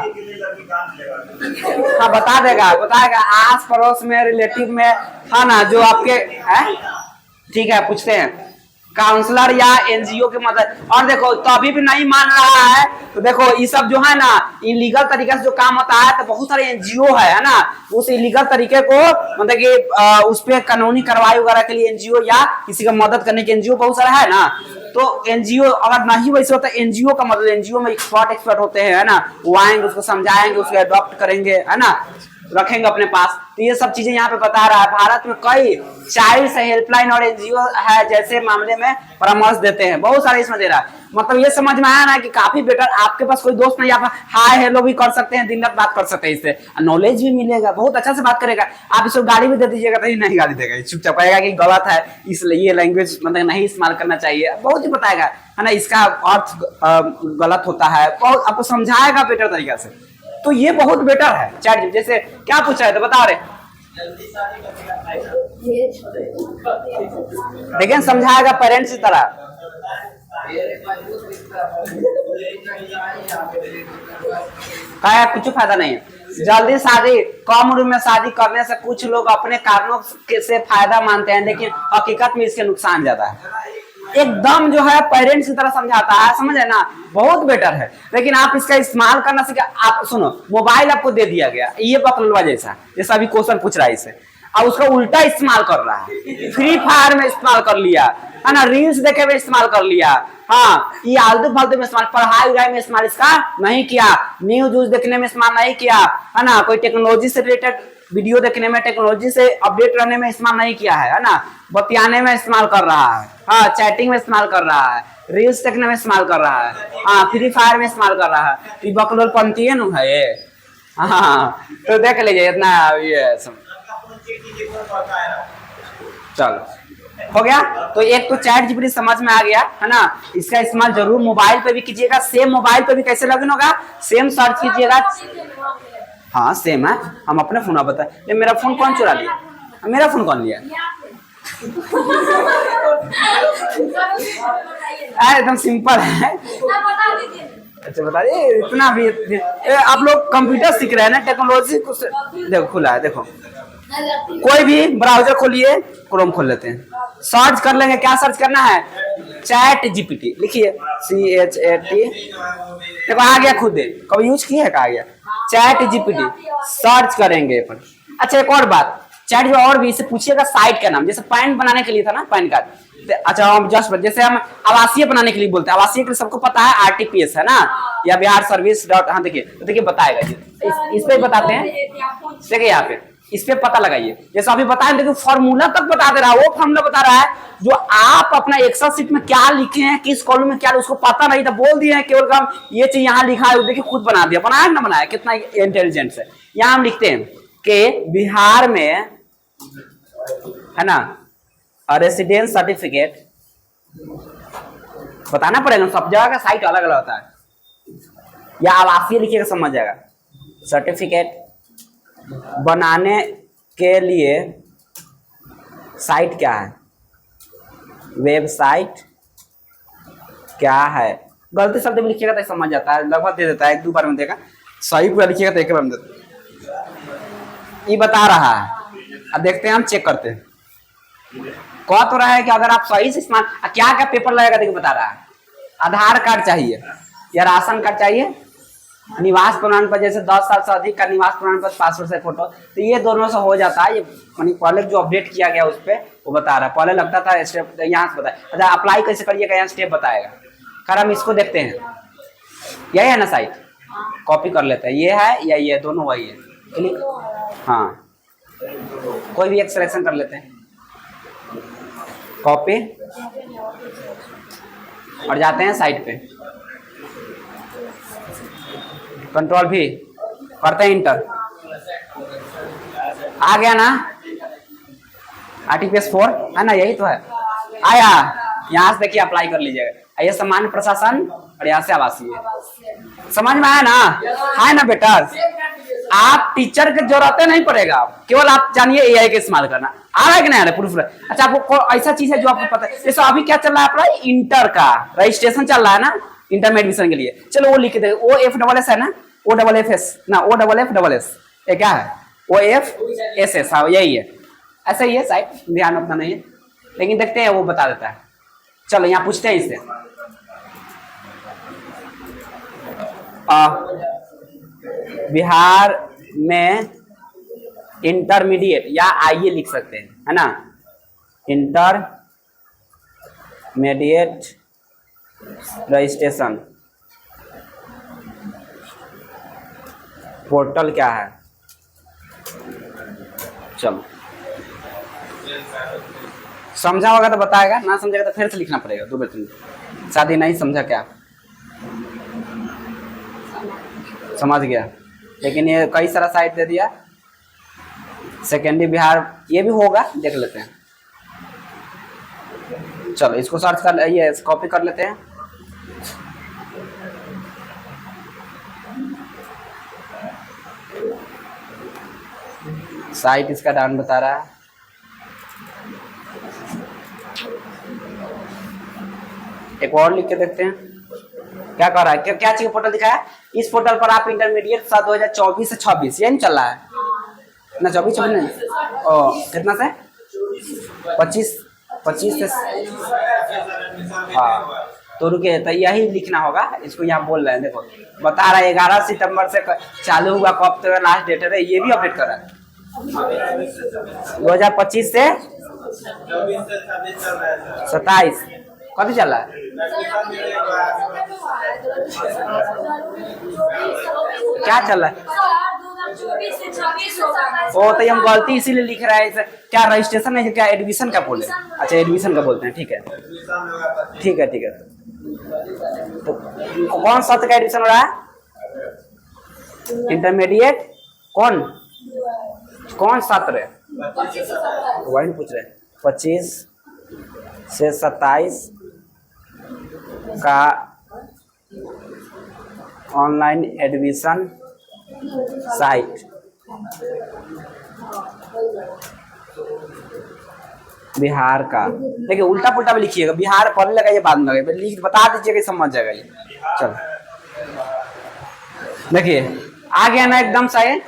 हाँ बताएगा आस पड़ोस में, रिलेटिव में, है ना, जो आपके है, ठीक है, पूछते हैं काउंसलर या एनजीओ की मदद। और देखो तो अभी भी नहीं मान रहा है, तो देखो ये सब जो है ना इलीगल तरीके से जो काम होता है, तो बहुत सारे एनजीओ है ना, उस इलीगल तरीके को मतलब कि उस पर कानूनी कार्रवाई वगैरह के लिए एनजीओ या किसी का मदद करने के एनजीओ बहुत सारा है ना। तो एनजीओ अगर नहीं वैसे होता, एनजीओ का मतलब एनजीओ में एक्सपर्ट होते हैं, है ना, वो आएंगे, उसको समझाएंगे, उसको अडॉप्ट करेंगे, है ना, रखेंगे अपने पास। तो ये सब चीजें यहाँ पे बता रहा है। भारत में कई चाइल्ड हेल्पलाइन और एनजीओ है, जैसे मामले में परामर्श देते हैं, बहुत सारे इसमें दे रहा है। मतलब ये समझ में आया ना कि काफी बेटर, आपके पास कोई दोस्त नहीं, आप हाय हेलो भी कर सकते हैं, दिन रात बात कर सकते हैं, इससे नॉलेज भी मिलेगा, बहुत अच्छा से बात करेगा। आप इसको गाली भी दे दीजिएगा तो नहीं गाली देगा, चुपचाप कहेगा कि गलत है, इसलिए ये लैंग्वेज मतलब नहीं इस्तेमाल करना चाहिए, बहुत ही बताएगा, है ना, इसका अर्थ गलत होता है, बहुत आपको समझाएगा बेटर तरीका से। तो ये बहुत बेटर है चैट। जैसे क्या पूछा है तो बता रहे, देखिए समझाएगा पेरेंट्स की तरह। कुछ फायदा नहीं है जल्दी शादी, कम उम्र में शादी करने से कुछ लोग अपने कारणों से फायदा मानते हैं, लेकिन हकीकत में इसके नुकसान ज्यादा है। एकदम जो है पेरेंट्स की तरह समझाता है, समझ है ना, बहुत बेटर है। लेकिन आप इसका इस्तेमाल करना सीखा। आप सुनो, मोबाइल आपको दे दिया गया, ये बकलवा जैसा अभी क्वेश्चन पूछ रहा है इसे, और उसका उल्टा इस्तेमाल कर रहा है, फ्री फायर में इस्तेमाल कर लिया, है ना, रील्स देखे में इस्तेमाल कर लिया, हाँ, ये आलतू फालतू में इस्तेमाल, पढ़ाई उड़ाई में इस्तेमाल इसका नहीं किया, न्यूज देखने में इस्तेमाल नहीं किया, है ना, कोई टेक्नोलॉजी से रिलेटेड वीडियो देखने में, टेक्नोलॉजी से अपडेट रहने में इस्तेमाल नहीं किया है ना, बतियाने में इस्तेमाल कर रहा है, हाँ, चैटिंग में इस्तेमाल कर रहा है, रील्स देखने में इस्तेमाल कर रहा है, हाँ, फ्री फायर में इस्तेमाल कर रहा है। ये बकलोल पंथी है ना ये, हाँ, तो देख लीजिए इतना ये सब। चलो हो गया। तो एक तो चैट जीपीटी समझ में आ गया, है ना, इसका इस्तेमाल जरूर मोबाइल पे भी कीजिएगा। सेम मोबाइल पे भी कैसे लॉगिन होगा, सेम सर्च कीजिएगा। हाँ सेम है, हम अपने फोन बता, ये मेरा फोन कौन चुरा लिया, मेरा फोन कौन लिया, एकदम सिंपल है। अच्छा बता दे, इतना भी आप लोग कंप्यूटर सीख रहे हैं ना, टेक्नोलॉजी को देखो खुला है, देखो कोई भी ब्राउजर खोलिए, क्रोम खोल लेते हैं, सर्च कर लेंगे, क्या सर्च करना है, चैट जीपीटी लिखिए, CHAT, देखो आ गया खुद है, कभी यूज किया है, कहा गया चैट जीपीटी, सर्च करेंगे पर। अच्छा एक और बात, चैट जो और भी इसे पूछिएगा साइट का नाम, जैसे पैन बनाने के लिए था ना, पैन कार्ड, अच्छा हम जस्ट जैसे हम आवासीय बनाने के लिए बोलते हैं, आवासीय के लिए सबको पता है RTPS है ना, या बिहार सर्विस डॉट, हाँ देखिए, तो देखिए बताएगा जी, इस पे बताते हैं, देखिए यहाँ पे इस पे पता लगाइए, जैसे अभी बताएं, देखिए फॉर्मूला तक बता दे रहा है, वो फॉर्मूला बता रहा है जो आप अपना एक्सेल शीट में क्या लिखे हैं, किस कॉलम में क्या, उसको पता नहीं था, बोल दिए हैं केवल हम ये चीज यहाँ लिखा है, देखिए खुद बना दिया, बनाया ना बनाया, कितना इंटेलिजेंट है। यहाँ हम लिखते हैं कि बिहार में, है ना, रेसिडेंस सर्टिफिकेट, बताना पड़ेगा, सब जगह का साइट अलग अलग होता है, या आवासीय लिखिएगा समझ जाएगा। सर्टिफिकेट बनाने के लिए साइट क्या है, वेबसाइट क्या है, गलती शब्द में लिखिएगा तो समझ जाता है, लगभग दे देता है, एक दो बार में देगा, सही पूरा लिखिएगा तो एक बार में देता है। ये बता रहा है, अब देखते हैं, हम चेक करते हैं, कह तो रहा है कि अगर आप सही से इस्तेमाल, क्या क्या पेपर लगेगा देखिए बता रहा है। आधार कार्ड चाहिए या राशन कार्ड चाहिए, निवास प्रमाण पत्र, जैसे 10 साल से अधिक का निवास प्रमाण पत्र, पासपोर्ट साइज फोटो, तो ये दोनों से हो जाता है। ये पहले जो अपडेट किया गया उस पर वो बता रहा है। पहले लगता था स्टेप, यहाँ से बताया। अच्छा अप्लाई कैसे करिएगा, यहाँ स्टेप बताएगा। खैर हम इसको देखते हैं, यही है ना साइट, कॉपी कर लेते हैं। ये है या ये, दोनों वही है। क्लिक, हाँ कोई भी एक सिलेक्शन कर लेते हैं, कॉपी, और जाते हैं साइट पे, कंट्रोल भी करते हैं, इंटर। आ गया ना, RTPS 4 है ना, यही तो है। आया, यहाँ से देखिए अप्लाई कर लीजिएगा। ये सामान्य प्रशासन और यहाँ से आवासीय, समझ में आया ना, है ना बेटा। आप टीचर की जरूरत नहीं पड़ेगा, केवल आप जानिए AI का इस्तेमाल करना। आ रहा है कि नहीं आ रहा प्रूफ। अच्छा आपको ऐसा चीज है जो आपको पता है, जैसे अभी क्या चल रहा है अपना इंटर का रजिस्ट्रेशन चल रहा है ना, इंटर में एडमिशन के लिए। चलो वो लिख दे, OFSS है ना, OFFS ना, OFFS ये क्या है, OFSS, हाँ यही है। ऐसा ही है साइट, ध्यान रखना नहीं है, लेकिन देखते हैं वो बता देता है। चलो यहाँ पूछते हैं इससे, बिहार में इंटरमीडिएट या आइए लिख सकते हैं, है ना, इंटरमीडिएट रजिस्ट्रेशन पोर्टल क्या है। चलो समझा होगा तो बताएगा, ना समझेगा तो फिर से लिखना पड़ेगा 2 मिनट। शादी नहीं समझा क्या, समझ गया, लेकिन ये कई सारा साइट दे दिया। सेकेंडरी बिहार ये भी होगा, देख लेते हैं। चलो इसको सर्च कर, ये कॉपी कर लेते हैं। साइट इसका डाउन बता रहा है। एक और लिख के देखते हैं क्या कर रहा है, क्या चीज पोर्टल दिखाया। इस पोर्टल पर आप इंटरमीडिएट 2024 से 26 यही चल रहा है ना, 24 नहीं, कितना से 25 से, हाँ तो रुके, तो यही लिखना होगा। इसको यहाँ बोल रहे हैं, देखो बता रहा है 11 सितंबर से चालू हुआ, कब तक लास्ट डेट है, ये भी अपडेट कर रहा है। 2025 से 27 कभी चल रहा है। क्या चल रहा है, ओ तो हम गलती इसीलिए लिख रहा है। क्या रजिस्ट्रेशन है, क्या एडमिशन का बोले, अच्छा एडमिशन का बोलते हैं, ठीक है ठीक है ठीक है। तो कौन सत्र का एडमिशन हो रहा है, इंटरमीडिएट कौन सत्र है, वही पूछ रहे हैं। 25 से 27 का ऑनलाइन एडमिशन साइट, बिहार का। देखिए उल्टा पुल्टा भी लिखिएगा, बिहार पढ़ने लगा ये बाद में लगे, लिख बता दीजिएगा, समझ जाएगा ये। चलो देखिए आ गया ना एकदम सही,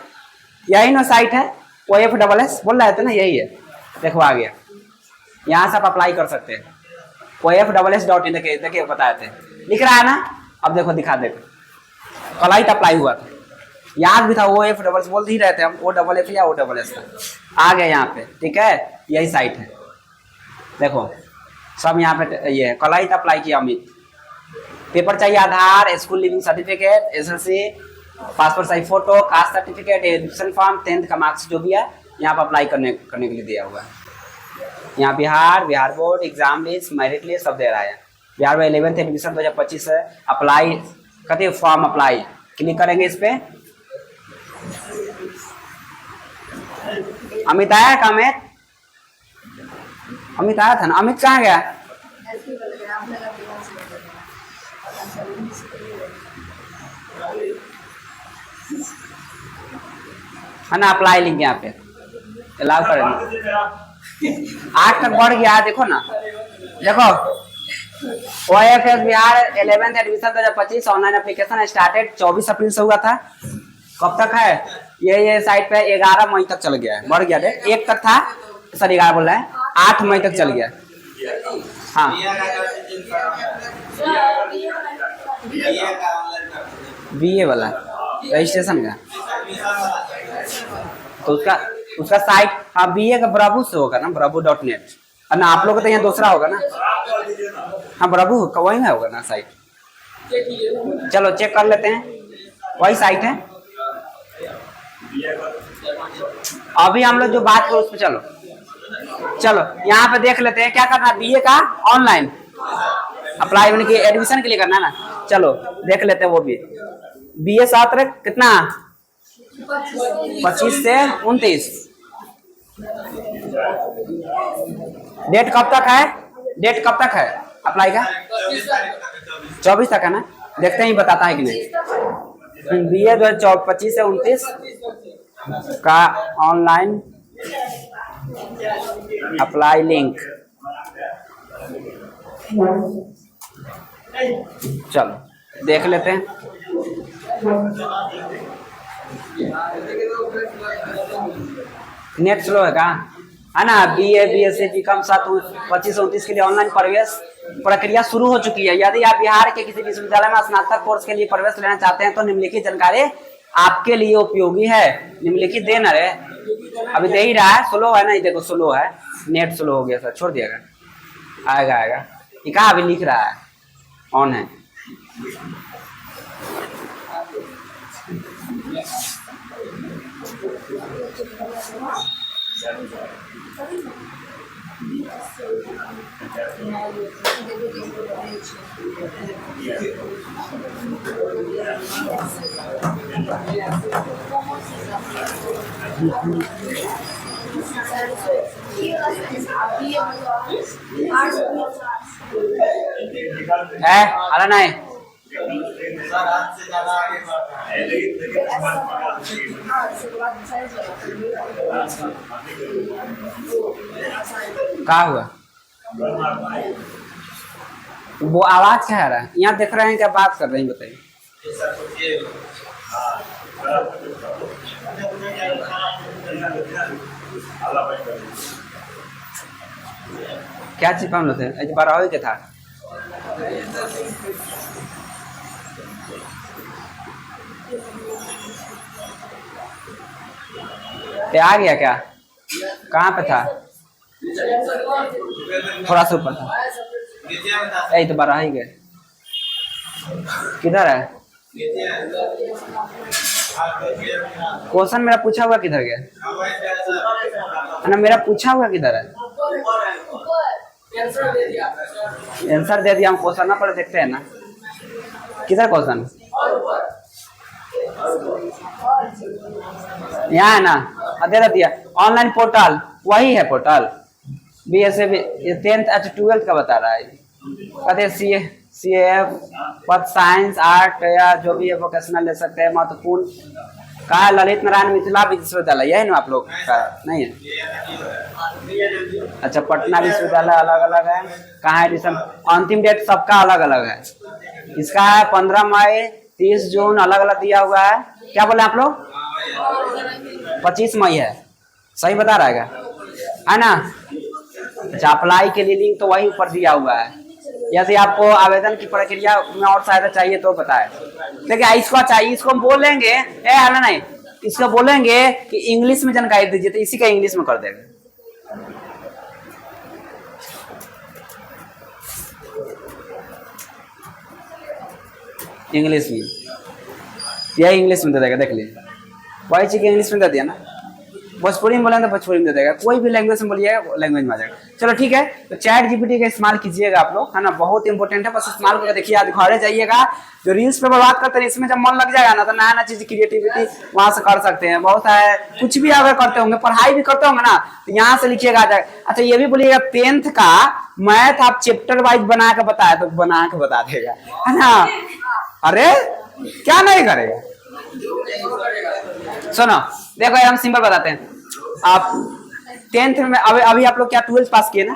यही ना साइट है, OFSS बोल रहा है ना, यही है। देखो आ गया, यहाँ से आप अप्लाई कर सकते हैं। OFSS.in देखिए बताए थे, लिख रहा है ना। अब देखो दिखा, देखो कल ही अप्लाई हुआ था, याद भी था। OFSS बोल ही रहे थे हम, OFF या OFS का आ गया यहाँ पे, ठीक है। यही साइट है, देखो सब यहाँ पे ये है। कल ही अप्लाई किया अमित। पेपर चाहिए Aadhaar, school leaving certificate, SSC, passport size photo, caste certificate, admission form, 10th का मार्क्स जो भी है यहाँ पर अप्लाई करने के लिए दिया हुआ है। यहाँ Bihar board exam list, merit list सब दे रहा है। बिहार में 11th एडमिशन 2025 है। अप्लाई कहते फॉर्म अप्लाई, क्लिक करेंगे इस पे। अमित आया का, अमित आया था ना, अमित कहाँ गया। है ना, अप्लाई लिंक यहाँ पे अलाउ करेंगे। 8 तक बढ़ गया, देखो ना, देखो OFS Bihar 11th admission 2025 online application started 24 अप्रैल से हुआ था। कब तक है ये साइट पे 11 मई तक चल गया है, बढ़ गया है। 1 तक था, सर 11 बोल रहे हैं, 8 मई तक चल गया। हाँ बीए वाला रजिस्ट्रेशन का, तो उसका उसका साइट, हाँ बीए का ब्रावो से होगा ना, bravo.net। ना आप लोग का तो यहाँ दूसरा होगा ना। हाँ ब्रावो का वही में होगा ना साइट। चलो चेक कर लेते हैं, वही साइट है। अभी हम लोग जो बात करो उस पर चलो चलो यहाँ पे देख लेते हैं क्या करना है। बीए का ऑनलाइन अप्लाई होने की एडमिशन के लिए करना है ना। चलो देख लेते हैं वो भी। बीए छात्र कितना 25 से 29। डेट कब तक है, डेट कब तक है अप्लाई का? 24 तक है ना। देखते हैं बताता है कि नहीं। बीए 2025 से 29 का ऑनलाइन अप्लाई लिंक। चलो देख लेते हैं। नेट स्लो है का है ना। बीए बीएससी बीकॉम 25-29 के लिए ऑनलाइन प्रवेश प्रक्रिया शुरू हो चुकी है। यदि आप बिहार के किसी विश्वविद्यालय में स्नातक कोर्स के लिए प्रवेश लेना चाहते हैं तो निम्नलिखित जानकारी आपके लिए उपयोगी है। निम्नलिखित देना है, अभी दे ही रहा है, स्लो है ना, ये देखो स्लो है, नेट स्लो हो गया सर, छोड़ दिएगा, आएगा आएगा। ये कहाँ अभी लिख रहा है ऑन है। है अरे नहीं क्या हुआ? वो आवाज क्या आ रहा है? यहाँ देख रहे हैं क्या बात कर रहे हैं बताइए। क्या चीज हम लोग थे 12 के था। ये आ गया क्या? कहाँ पे था? थोड़ा सा ऊपर था। यही तो 12 ही गए। किधर है क्वेश्चन? मेरा पूछा हुआ किधर गया ना? मेरा पूछा हुआ किधर है? आंसर दे दिया हम, क्वेश्चन ना पढ़े देखते हैं ना। किधर क्वेश्चन? यहाँ है ना, दे दिया। ऑनलाइन पोर्टल वही है पोर्टल। बीएसए 10th 12th का बता रहा है। कहते CAF पद साइंस आर्ट या जो भी है वोकेशनल ले सकते हैं। महत्वपूर्ण कहा ललित नारायण मिथिला विश्वविद्यालय, यही ना आप लोग का? नहीं है, अच्छा पटना विश्वविद्यालय अलग अलग है। कहाँ एडिशन? अंतिम डेट सबका अलग अलग है। इसका है 15 मई 30 जून अलग अलग दिया हुआ है। क्या बोले आप लोग? 25 मई है, सही बता रहा है ना। अच्छा अप्लाई के लिए लिंक तो वही ऊपर दिया हुआ है। यदि आपको आवेदन की प्रक्रिया में और सहायता चाहिए तो बताएं। देखिए इसको चाहिए, इसको हम बोलेंगे है ना, नहीं इसको बोलेंगे कि इंग्लिश में जानकारी दीजिए तो इसी का इंग्लिश में कर देगा। इंग्लिश में यह इंग्लिश में दे देगा, देख लीजिए वही चीज इंग्लिश में दे दिया ना। भोजपुरी में बोलेंगे तो भोजपुरी में दे देगा, कोई भी लैंग्वेज में बोलिए लैंग्वेज में आ जाएगा। चलो ठीक है, तो चैट जीपीटी का इस्तेमाल कीजिएगा आप लोग, है ना, बहुत इंपॉर्टेंट है। बस इस्तेमाल करके देखिए, आज घरे जाइएगा जो रील्स पे बात करते हैं इसमें जब मन लग जाएगा ना तो नया नया चीज क्रिएटिविटी वहां से कर सकते हैं। बहुत है कुछ भी अगर करते होंगे, पढ़ाई भी करते होंगे ना तो यहाँ से लिखिएगा आ जाएगा। अच्छा ये भी बोलिएगा 10th का मैथ आप चैप्टर वाइज बना के बताया तो बना के बता देगा, है ना। अरे क्या नहीं करेगा? सुनो देखो हम सिंपल बताते हैं। आप 10th में अभी आप लोग क्या 12th पास किए ना,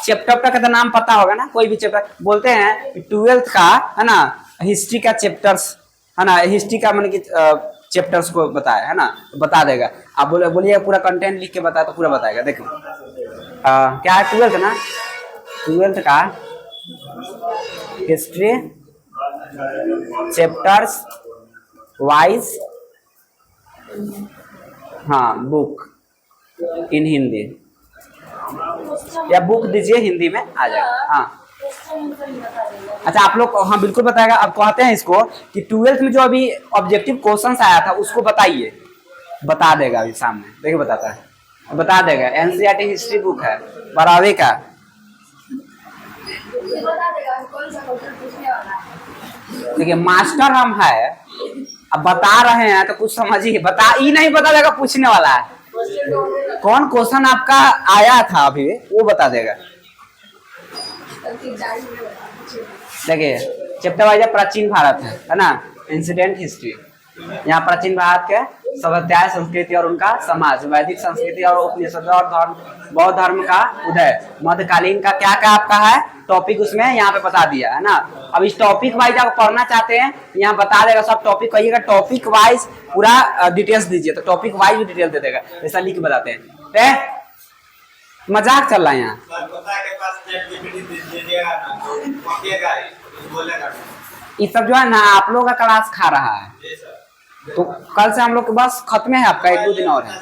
चैप्टर का तो नाम पता होगा ना। कोई भी चैप्टर बोलते हैं 12th का, है ना, हिस्ट्री का चैप्टर्स, है ना, हिस्ट्री का मतलब कि चैप्टर्स को बताया, है ना, बता देगा। आप बोलिए पूरा कंटेंट लिख के बताया तो पूरा बताएगा। देखो क्या है, 12th ना, 12th का हिस्ट्री चैप्टर्स वाइज, हाँ बुक इन हिंदी, या बुक दीजिए हिंदी में आ जाएगा। हाँ अच्छा आप लोग, हाँ बिल्कुल बताएगा। अब कहते हैं इसको कि 12th में जो अभी ऑब्जेक्टिव क्वेश्चंस आया था उसको बताइए, बता देगा अभी सामने, देखिए बताता है, बता देगा। एनसीईआरटी हिस्ट्री बुक है 12वीं का। देखिए मास्टर हम है, अब बता रहे हैं तो कुछ समझिए, बता ही नहीं बता देगा, पूछने वाला है कौन क्वेश्चन आपका आया था अभी वो बता देगा। देखिए चैप्टर वाइज प्राचीन भारत है ना, इंसिडेंट हिस्ट्री। यहाँ प्राचीन भारत के सभ्यताएं, संस्कृति और उनका समाज, वैदिक संस्कृति और उपनिषद और धर्म, बौद्ध धर्म का उदय, मध्यकालीन का क्या क्या आपका है टॉपिक उसमें यहाँ पे बता दिया है ना। अब इस टॉपिक वाइज आप पढ़ना चाहते हैं यहाँ बता देगा, सब टॉपिक कहिएगा, टॉपिक वाइज पूरा डिटेल्स दीजिए तो टॉपिक वाइज भी डिटेल दे देगा, ऐसा लिख के बताते हैं। मजाक चल रहा है यहाँ। ये सब जो है ना आप लोग का क्लास खा रहा है, तो कल से हम लोग के बस खत्म है, आपका 1-2 दिन और है।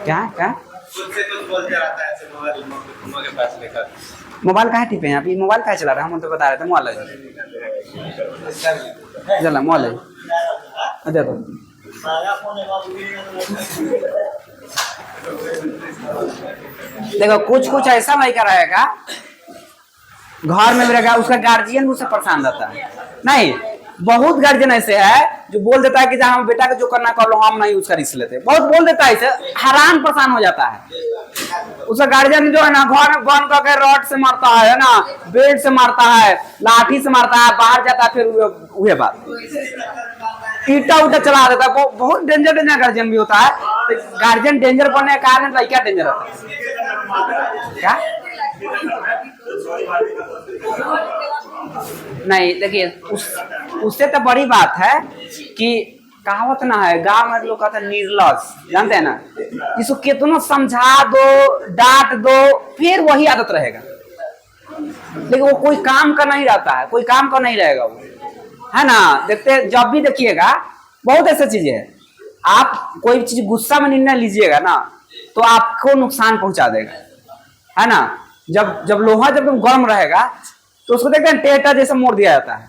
क्या क्या मोबाइल कहाँ टिपे हैं अभी, मोबाइल कहाँ चला रहे हैं, हम तो बता रहे थे मोबाइल चला, मोबाइल दे दो। देखो कुछ कुछ ऐसा लड़का रहेगा घर में भी रहेगा, उसका गार्जियन उससे परेशान रहता है। नहीं, बहुत गार्जियन ऐसे है जो बोल देता है कि जहाँ बेटा को जो करना कर लो, हम नहीं उसका रिस्क लेते, बहुत बोल देता है, इसे हैरान परेशान हो जाता है। उसका गार्जियन जो है ना घर में बंद करके रॉड से मारता है ना, बेड से मारता है, लाठी से मारता है, बाहर जाता है, फिर वही बात ईटा उटा चला देता है। बहुत डेंजर डेंजर गार्जियन भी होता है। तो गार्जियन डेंजर बनने के कारण लड़का डेंजर होता है। क्या नहीं, देखिए उससे तो बड़ी बात है कि कहावत ना है गांव में लोग कहते हैं निर्लज, जानते हैं ना, इसको कितना समझा दो डांट दो फिर वही आदत रहेगा, लेकिन वो कोई काम का नहीं रहता है, कोई काम का नहीं रहेगा वो, है ना। देखते जब भी देखिएगा बहुत ऐसी चीजें है, आप कोई चीज गुस्सा में निर्णय लीजिएगा ना तो आपको नुकसान पहुंचा देगा, है ना। जब लोहा जब गर्म रहेगा तो उसको देखते हैं टेटा जैसा मोड़ दिया जाता है,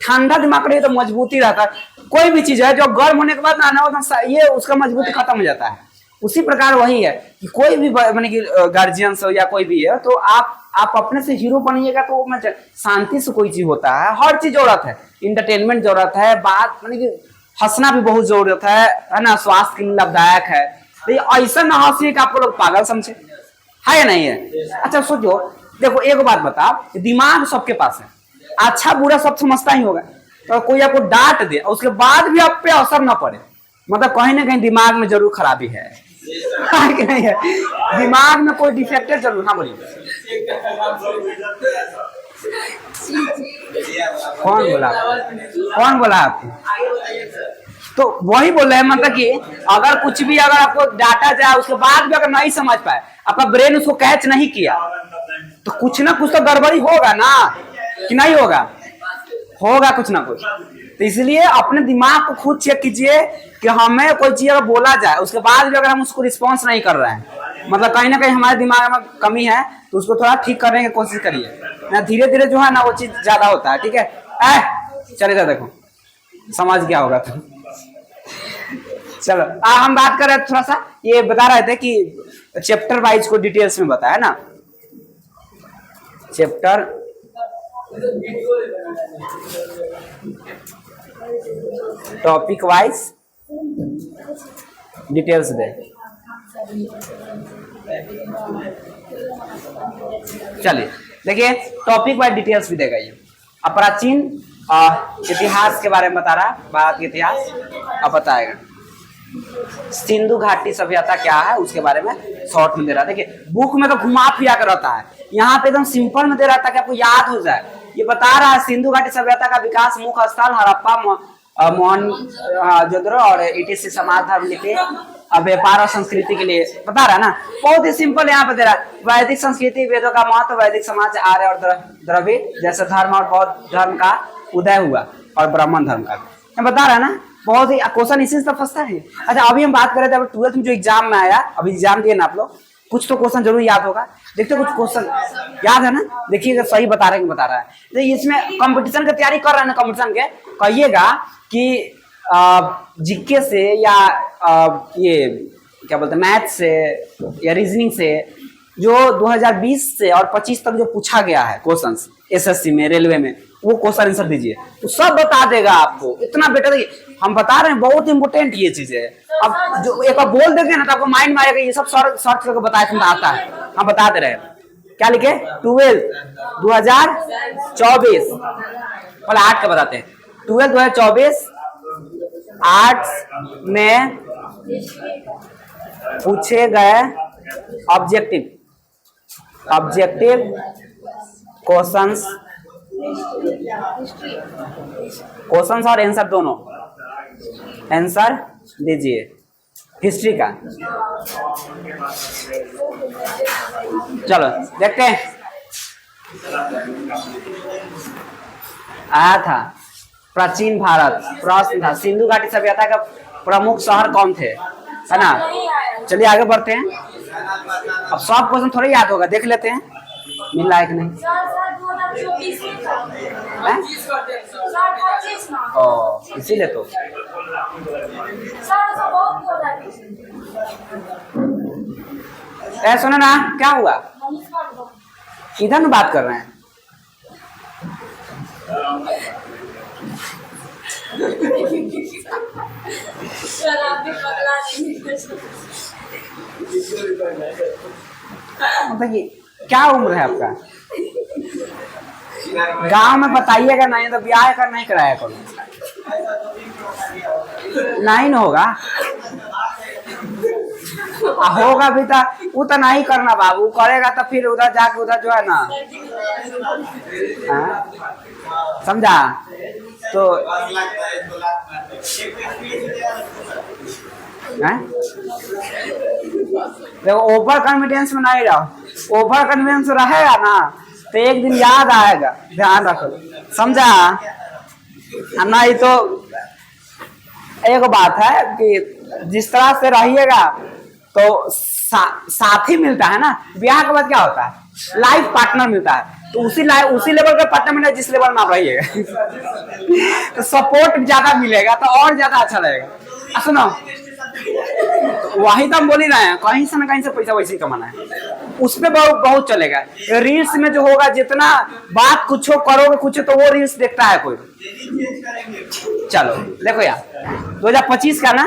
ठंडा दिमाग रही तो मजबूती रहता है। कोई भी चीज है जो गर्म होने के बाद ना ये उसका मजबूती खत्म हो जाता है। उसी प्रकार वही है कि कोई भी माने कि गार्जियंस हो या कोई भी है तो आप अपने से हीरो बनिएगा तो शांति से कोई चीज होता है, हर चीज जरूरत है, इंटरटेनमेंट जरूरत है, बात माने कि हंसना भी बहुत जरूरत है ना, स्वास्थ्य के लिए लाभदायक है। तो ऐसा ना हंसिए कि आप लोग पागल समझे, है या नहीं है। अच्छा सोचो, देखो एक बात बताओ, दिमाग सबके पास है, अच्छा बुरा सब समझता ही होगा, तो कोई आपको डांट दे उसके बाद भी आप पे असर ना पड़े, मतलब कहीं ना कहीं दिमाग में जरूर खराबी है कि नहीं है, दिमाग में कोई डिफेक्ट जरूर। हाँ बोलिए, कौन बोला आपको? तो वही बोल रहे हैं, मतलब कि अगर कुछ भी अगर आपको डाटा जाए उसके बाद भी अगर नहीं समझ पाए, आपका ब्रेन उसको कैच नहीं किया तो कुछ ना कुछ तो गड़बड़ी होगा ना, कि नहीं होगा, होगा कुछ ना कुछ। तो इसलिए अपने दिमाग को खुद चेक कीजिए कि हमें कोई चीज अगर बोला जाए उसके बाद भी अगर हम उसको रिस्पॉन्स नहीं कर रहे हैं, मतलब कहीं ना कहीं हमारे दिमाग में कमी है, तो उसको थोड़ा ठीक करने की कोशिश करिए ना, धीरे धीरे जो है ना वो चीज ज्यादा होता है। ठीक है, चलिए देखो समझ गया होगा तो चलो हम बात कर रहे थे, थोड़ा सा ये बता रहे थे कि चैप्टर वाइज को डिटेल्स में बताया ना, चैप्टर टॉपिक वाइज डिटेल्स दे। चलिए देखिए टॉपिक वाइज डिटेल्स भी देगा ये। अब प्राचीन इतिहास के बारे में बता रहा, भारत के इतिहास अब बताएगा। सिंधु घाटी सभ्यता क्या है उसके बारे में शॉर्ट में दे रहा है। देखिए बुक में तो घुमा फिरा कर रहता है, यहाँ पे एकदम सिंपल में दे रहा था कि आपको याद हो जाए। ये बता रहा है सिंधु घाटी सभ्यता का विकास मुख्य स्थल हड़प्पा, मोहनजोदड़ो और ईटीसी समाज धर्म लिपि अब व्यापार और संस्कृति के लिए बता रहा है ना, बहुत ही सिंपल यहाँ पे दे रहा है। वैदिक संस्कृति, वेदों का महत्व, वैदिक समाज, आर्य और द्रविड़ जैसे धर्म और बौद्ध धर्म का उदय हुआ और ब्राह्मण धर्म का, मैं बता रहा है ना, बहुत ही क्वेश्चन इसी से फंसता है। अच्छा अभी हम बात कर रहे थे, अभी 12th में जो एग्जाम में आया, अभी एग्जाम दिए ना आप लोग, कुछ तो क्वेश्चन जरूर याद होगा, देखते कुछ क्वेश्चन याद है ना, देखिएगा सही बता रहे हैं बता रहा है। तो इसमें कंपटीशन की तैयारी कर रहे हैं ना, कंपटीशन के कहिएगा कि जीके से या ये क्या बोलते हैं मैथ से या रीजनिंग से जो 2020 से और 25 तक जो पूछा गया है क्वेश्चंस एसएससी में, रेलवे में, वो क्वेश्चन आंसर दीजिए, वो सब बता देगा आपको। इतना बेटर हम बता रहे हैं, बहुत इंपोर्टेंट ये चीज है। अब जो एक बार बोल देंगे ना तो आपको माइंड में आएगा, ये सब सर्च करके बताया तुमको आता है, हम बता दे रहे हैं। क्या लिखे 12 2024, पहले 8 का बताते हैं। 12 2024 8 में पूछे गए ऑब्जेक्टिव क्वेश्चंस और आंसर दोनों, आंसर दीजिए हिस्ट्री का। चलो देखते हैं, आया था प्राचीन भारत, प्रश्न था सिंधु घाटी सभ्यता का प्रमुख शहर कौन थे, है ना। चलिए आगे बढ़ते हैं। अब सब क्वेश्चन थोड़े याद होगा, देख लेते हैं मिल रहा है कि नहीं। इसीलिए तो सुनो ना, क्या हुआ, इधर में बात कर रहे हैं। बताइए क्या उम्र है आपका, गांव में बताइएगा, नहीं तो ब्याह कर नहीं कराया करो, नहीं न होगा, होगा भी तो वो तो नहीं करना बाबू, करेगा तो फिर उधर जाके उधर जो है ना, समझा। तो देखो ओवर कॉन्फिडेंस में नहीं रहो, ओवर कॉन्फिडेंस रहेगा ना तो एक दिन याद आएगा, ध्यान रखो, समझा। नहीं तो एक बात है कि जिस तरह से रहिएगा तो साथी मिलता है ना, ब्याह के बाद क्या होता है, लाइफ पार्टनर मिलता है, तो उसी लेवल का पार्टनर मिलेगा जिस लेवल में आप रहिएगा। तो सपोर्ट ज्यादा मिलेगा तो और ज्यादा अच्छा लगेगा। सुनो वही तो हम बोल ही रहे हैं, कहीं से ना कहीं से पैसा वैसे ही कमाना है, उसमें बहुत चलेगा। रील्स में जो होगा, जितना बात कुछ करोगे कुछ तो वो रील्स देखता है कोई। चलो देखो यार 2025 का ना,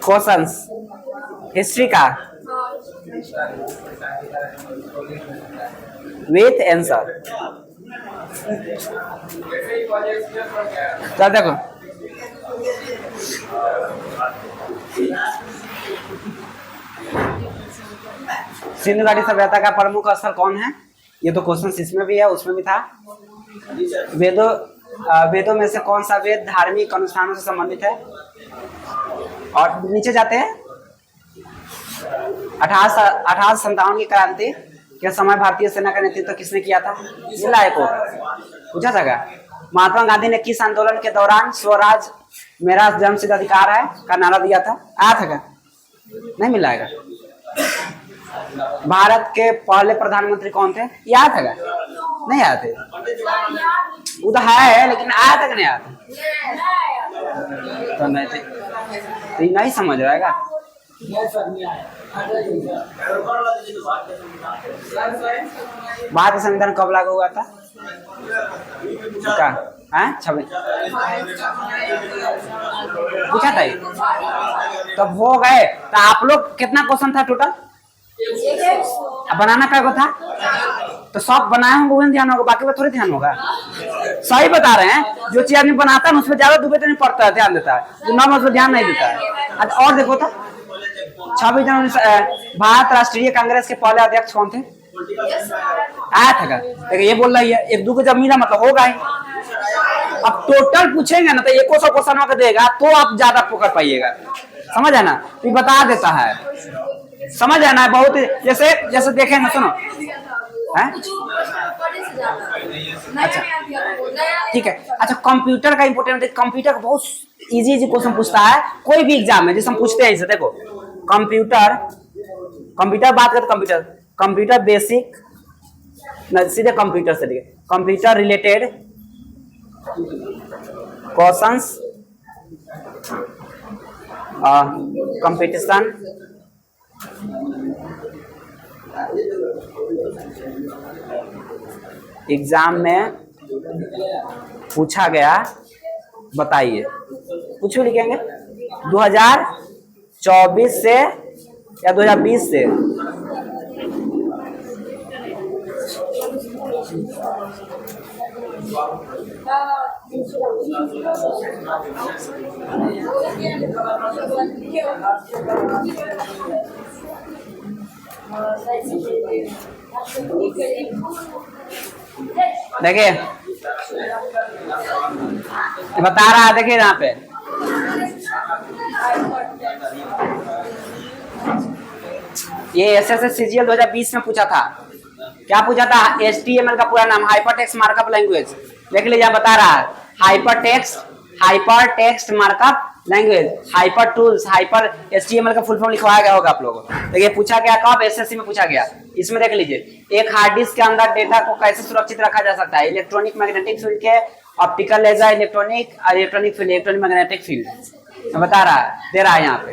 क्वेश्चंस हिस्ट्री का विथ आंसर। चल देखो सिंधु घाटी सभ्यता का प्रमुख स्थल कौन है, ये तो क्वेश्चन इसमें भी है उसमें भी था। वेदों में से कौन सा वेद धार्मिक अनुष्ठानों से संबंधित है। और नीचे जाते हैं 1857 की क्रांति के समय भारतीय सेना का नेतृत्व किसने किया था, मिला को पूछा था। महात्मा गांधी ने किस आंदोलन के दौरान स्वराज मेरा जन्मसिद्ध अधिकार है का नारा दिया था, आया था क्या, नहीं मिलाएगा। भारत के पहले प्रधानमंत्री कौन थे, याद था क्या, नहीं आया थे, वो तो है लेकिन आया था कि नहीं आया था, तो नहीं थे, तो नहीं समझ रहेगा। भारत संविधान कब लागू हुआ था, क्या है 26 पूछा था, तब हो गए। तो आप लोग कितना क्वेश्चन था टोटल, बनाना क्या था, तो सब बनाए होंगे वही ध्यान होगा, बाकी में थोड़ी ध्यान होगा। सही बता रहे हैं, जो चीज आदमी बनाता है उसमें ज्यादा दुबे तो नहीं पड़ता है, ध्यान देता है, जो ना उसमें ध्यान नहीं देता है। और देखो तो 26 जनवरी भारत राष्ट्रीय कांग्रेस के पहले अध्यक्ष कौन थे, आया था क्या, ये बोल रही है, एक दो को जब मिला मतलब होगा ही। अब टोटल पूछेंगे ना तो एको सौ क्वेश्चन का देगा तो आप ज्यादा पकड़ पाइएगा, समझ है ना। ये बता देता है, समझ है ना। बहुत जैसे जैसे देखें ना, सुनो है? अच्छा ठीक है। अच्छा कंप्यूटर का इंपोर्टेंट, कंप्यूटर का बहुत इजी इजी क्वेश्चन पूछता है कोई भी एग्जाम में, जैसे हम पूछते हैं इसे, देखो कंप्यूटर, कंप्यूटर बात करते कंप्यूटर, कंप्यूटर बेसिक, सीधे कंप्यूटर से लिखे, computer related questions, competition, exam में पूछा गया, बताइए। कुछ भी लिखेंगे 2024 से या 2020 से। देखिए बता रहा है, देखिए यहाँ पे ये एसएससी सीजीएल 2020 में पूछा था। क्या पूछा था? HTML का पूरा नाम हाइपरटेक्स्ट मार्कअप लैंग्वेज। देख लीजिए बता रहा है hypertext markup language, hyper tools, hyper HTML का फुल फॉर्म लिखवाया गया होगा आप लोगों को। देखिए पूछा गया कब? एसएससी में पूछा गया। इसमें देख लीजिए, एक हार्ड डिस्क के अंदर डेटा को कैसे सुरक्षित रखा जा सकता है, इलेक्ट्रॉनिक मैग्नेटिक फील्ड के, optical laser, electronic field, electronic magnetic field बता रहा है, दे रहा है यहाँ पे।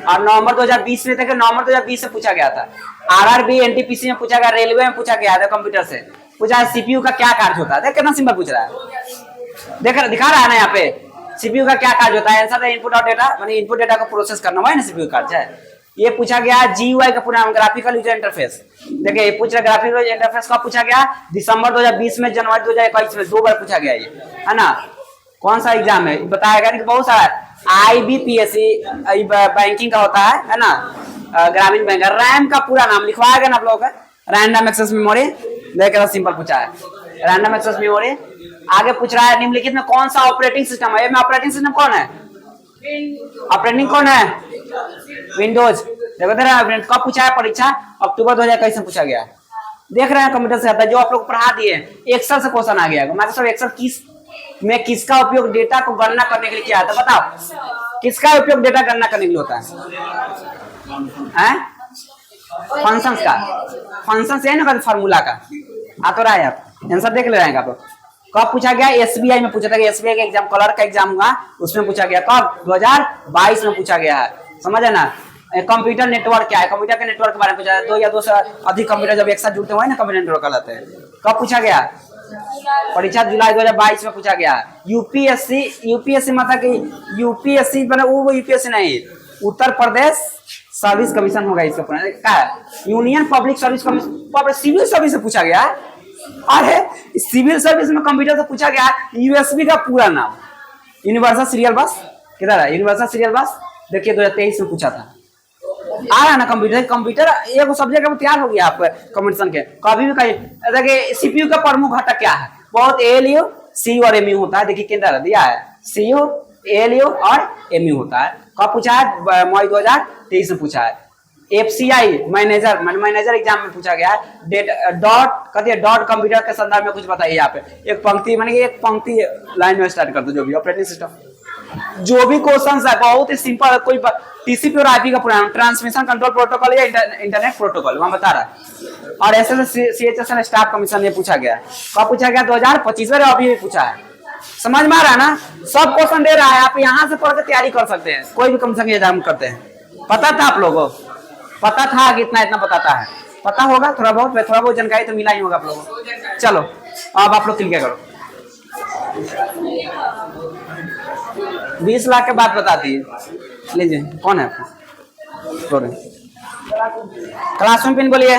और नवंबर 2020 में देखिए, नवंबर 2020 से पूछा गया था। आरआरबी एनटीपीसी में पूछा गया, रेलवे में पूछा गया था, कंप्यूटर से पूछा है सीपीयू का क्या कार्य होता है। देख कितना सिंपल पूछ रहा है, देख दिखा रहा है ना यहाँ पे सीपीयू का क्या कार्य होता है। आंसर है इनपुट और डेटा, माने इनपुट डेटा को प्रोसेस करना हुआ है ना सीपीयू कार्य है। ये पूछा गया जीयूआई का पूरा नाम, ग्राफिकल यूजर इंटरफेस। देखिए ये पूछ रहा ग्राफिकल यूजर इंटरफेस कब पूछा गया? दिसंबर 2020 में, जनवरी 2021 में, 2 बार पूछा गया ये, है ना। कौन सा एग्जाम है बताएगा नहीं, बहुत सारा आईबीपीएससी बैंकिंग का होता है ना, ग्रामीण बैंक। रैम का पूरा नाम लिखवाया गया ना आप लोगों का, रैंडम एक्सेस मेमोरी। देखिए सिंपल पूछा है, रैंडम एक्सेस मेमोरी। आगे पूछ रहा है निम्नलिखित में कौन सा ऑपरेटिंग सिस्टम है? में ऑपरेटिंग सिस्टम कौन है? ऑपरेटिंग कौन है? विंडोज। देखो कब पूछा है परीक्षा? अक्टूबर 2021 में पूछा गया। देख रहे हैं कंप्यूटर से आता है, जो आप लोग पढ़ा दिए। एक्सेल से क्वेश्चन आ गया, माइक्रोसॉफ्ट एक्सेल में किसका उपयोग डेटा को गणना करने के लिए किया था? बताओ किसका उपयोग डेटा गणना करने के लिए होता है? फंक्शंस का। फंक्शंस है ना फार्मूला का, आ तो रहा है, आप आंसर देख ले रहे हैं आप लोग। कब पूछा गया? एसबीआई में पूछा था, एसबीआई का एग्जाम, कलर का एग्जाम हुआ, उसमें पूछा गया। कब? 2022 में पूछा गया है, समझ है ना। कंप्यूटर नेटवर्क क्या है? कंप्यूटर के नेटवर्क के बारे में पूछा है। 2 या 2 से अधिक कंप्यूटर जब एक साथ जुड़ते हुए ना कंप्यूटर नेटवर्क कहलाते हैं। कब पूछा गया? परीक्षा जुलाई 2022 में पूछा गया। यूपीएससी मतलब कि यूपीएससी बना वो यूपीएससी नहीं, उत्तर प्रदेश सर्विस कमीशन होगा इसका पूरा, क्या है? Union public service commission, civil service से पूछा गया। अरे सिविल सर्विस में कंप्यूटर से पूछा गया। यूएसबी का पूरा नाम यूनिवर्सल सीरियल बस, किधर है यूनिवर्सल सीरियल बस? देखिए 2023 में पूछा था। आ रहा ना कंप्यूटर, कंप्यूटर एक सब्जेक्ट तैयार हो गया आपका कंपटीशन के। कभी भी कहीं देखिए सीपीयू का प्रमुख घटक क्या है? बहुत एलयू, सीयू और एमयू होता है। देखिए किधर दिया है, सीयू, एलयू और एमयू होता है। कब पूछा है? मई 2023 में पूछा है। एफसीआई मैनेजर एग्जाम में पूछा गया है। डॉट कंप्यूटर के संदर्भ में कुछ बताइए। यहाँ पे एक पंक्ति माने एक पंक्ति लाइन में स्टार्ट कर दो, जो भी ऑपरेटिंग सिस्टम, जो भी क्वेश्चन है बहुत ही सिंपल। कोई टीसीपी और आईपी का पूरा ट्रांसमिशन कंट्रोल प्रोटोकॉल या इंटरनेट प्रोटोकॉल वहां बता रहा है। और एसएससी स्टाफ कमीशन में पूछा गया। कब पूछा गया? 2025 में, अभी भी पूछा है। समझ में आ रहा है ना? सब क्वेश्चन दे रहा है, आप यहाँ से पढ़ के तैयारी कर सकते हैं। कोई भी कमीशन एग्जाम करते हैं। पता था आप लोगों को? पता था कि इतना बताता है? पता होगा थोड़ा बहुत जानकारी तो मिला ही होगा आप लोगों को। चलो अब आप लोग क्लियर करो। 20 लाख के बाद बता दिए। लीजिए कौन है आपको? क्लासरूम पिन बोलिए।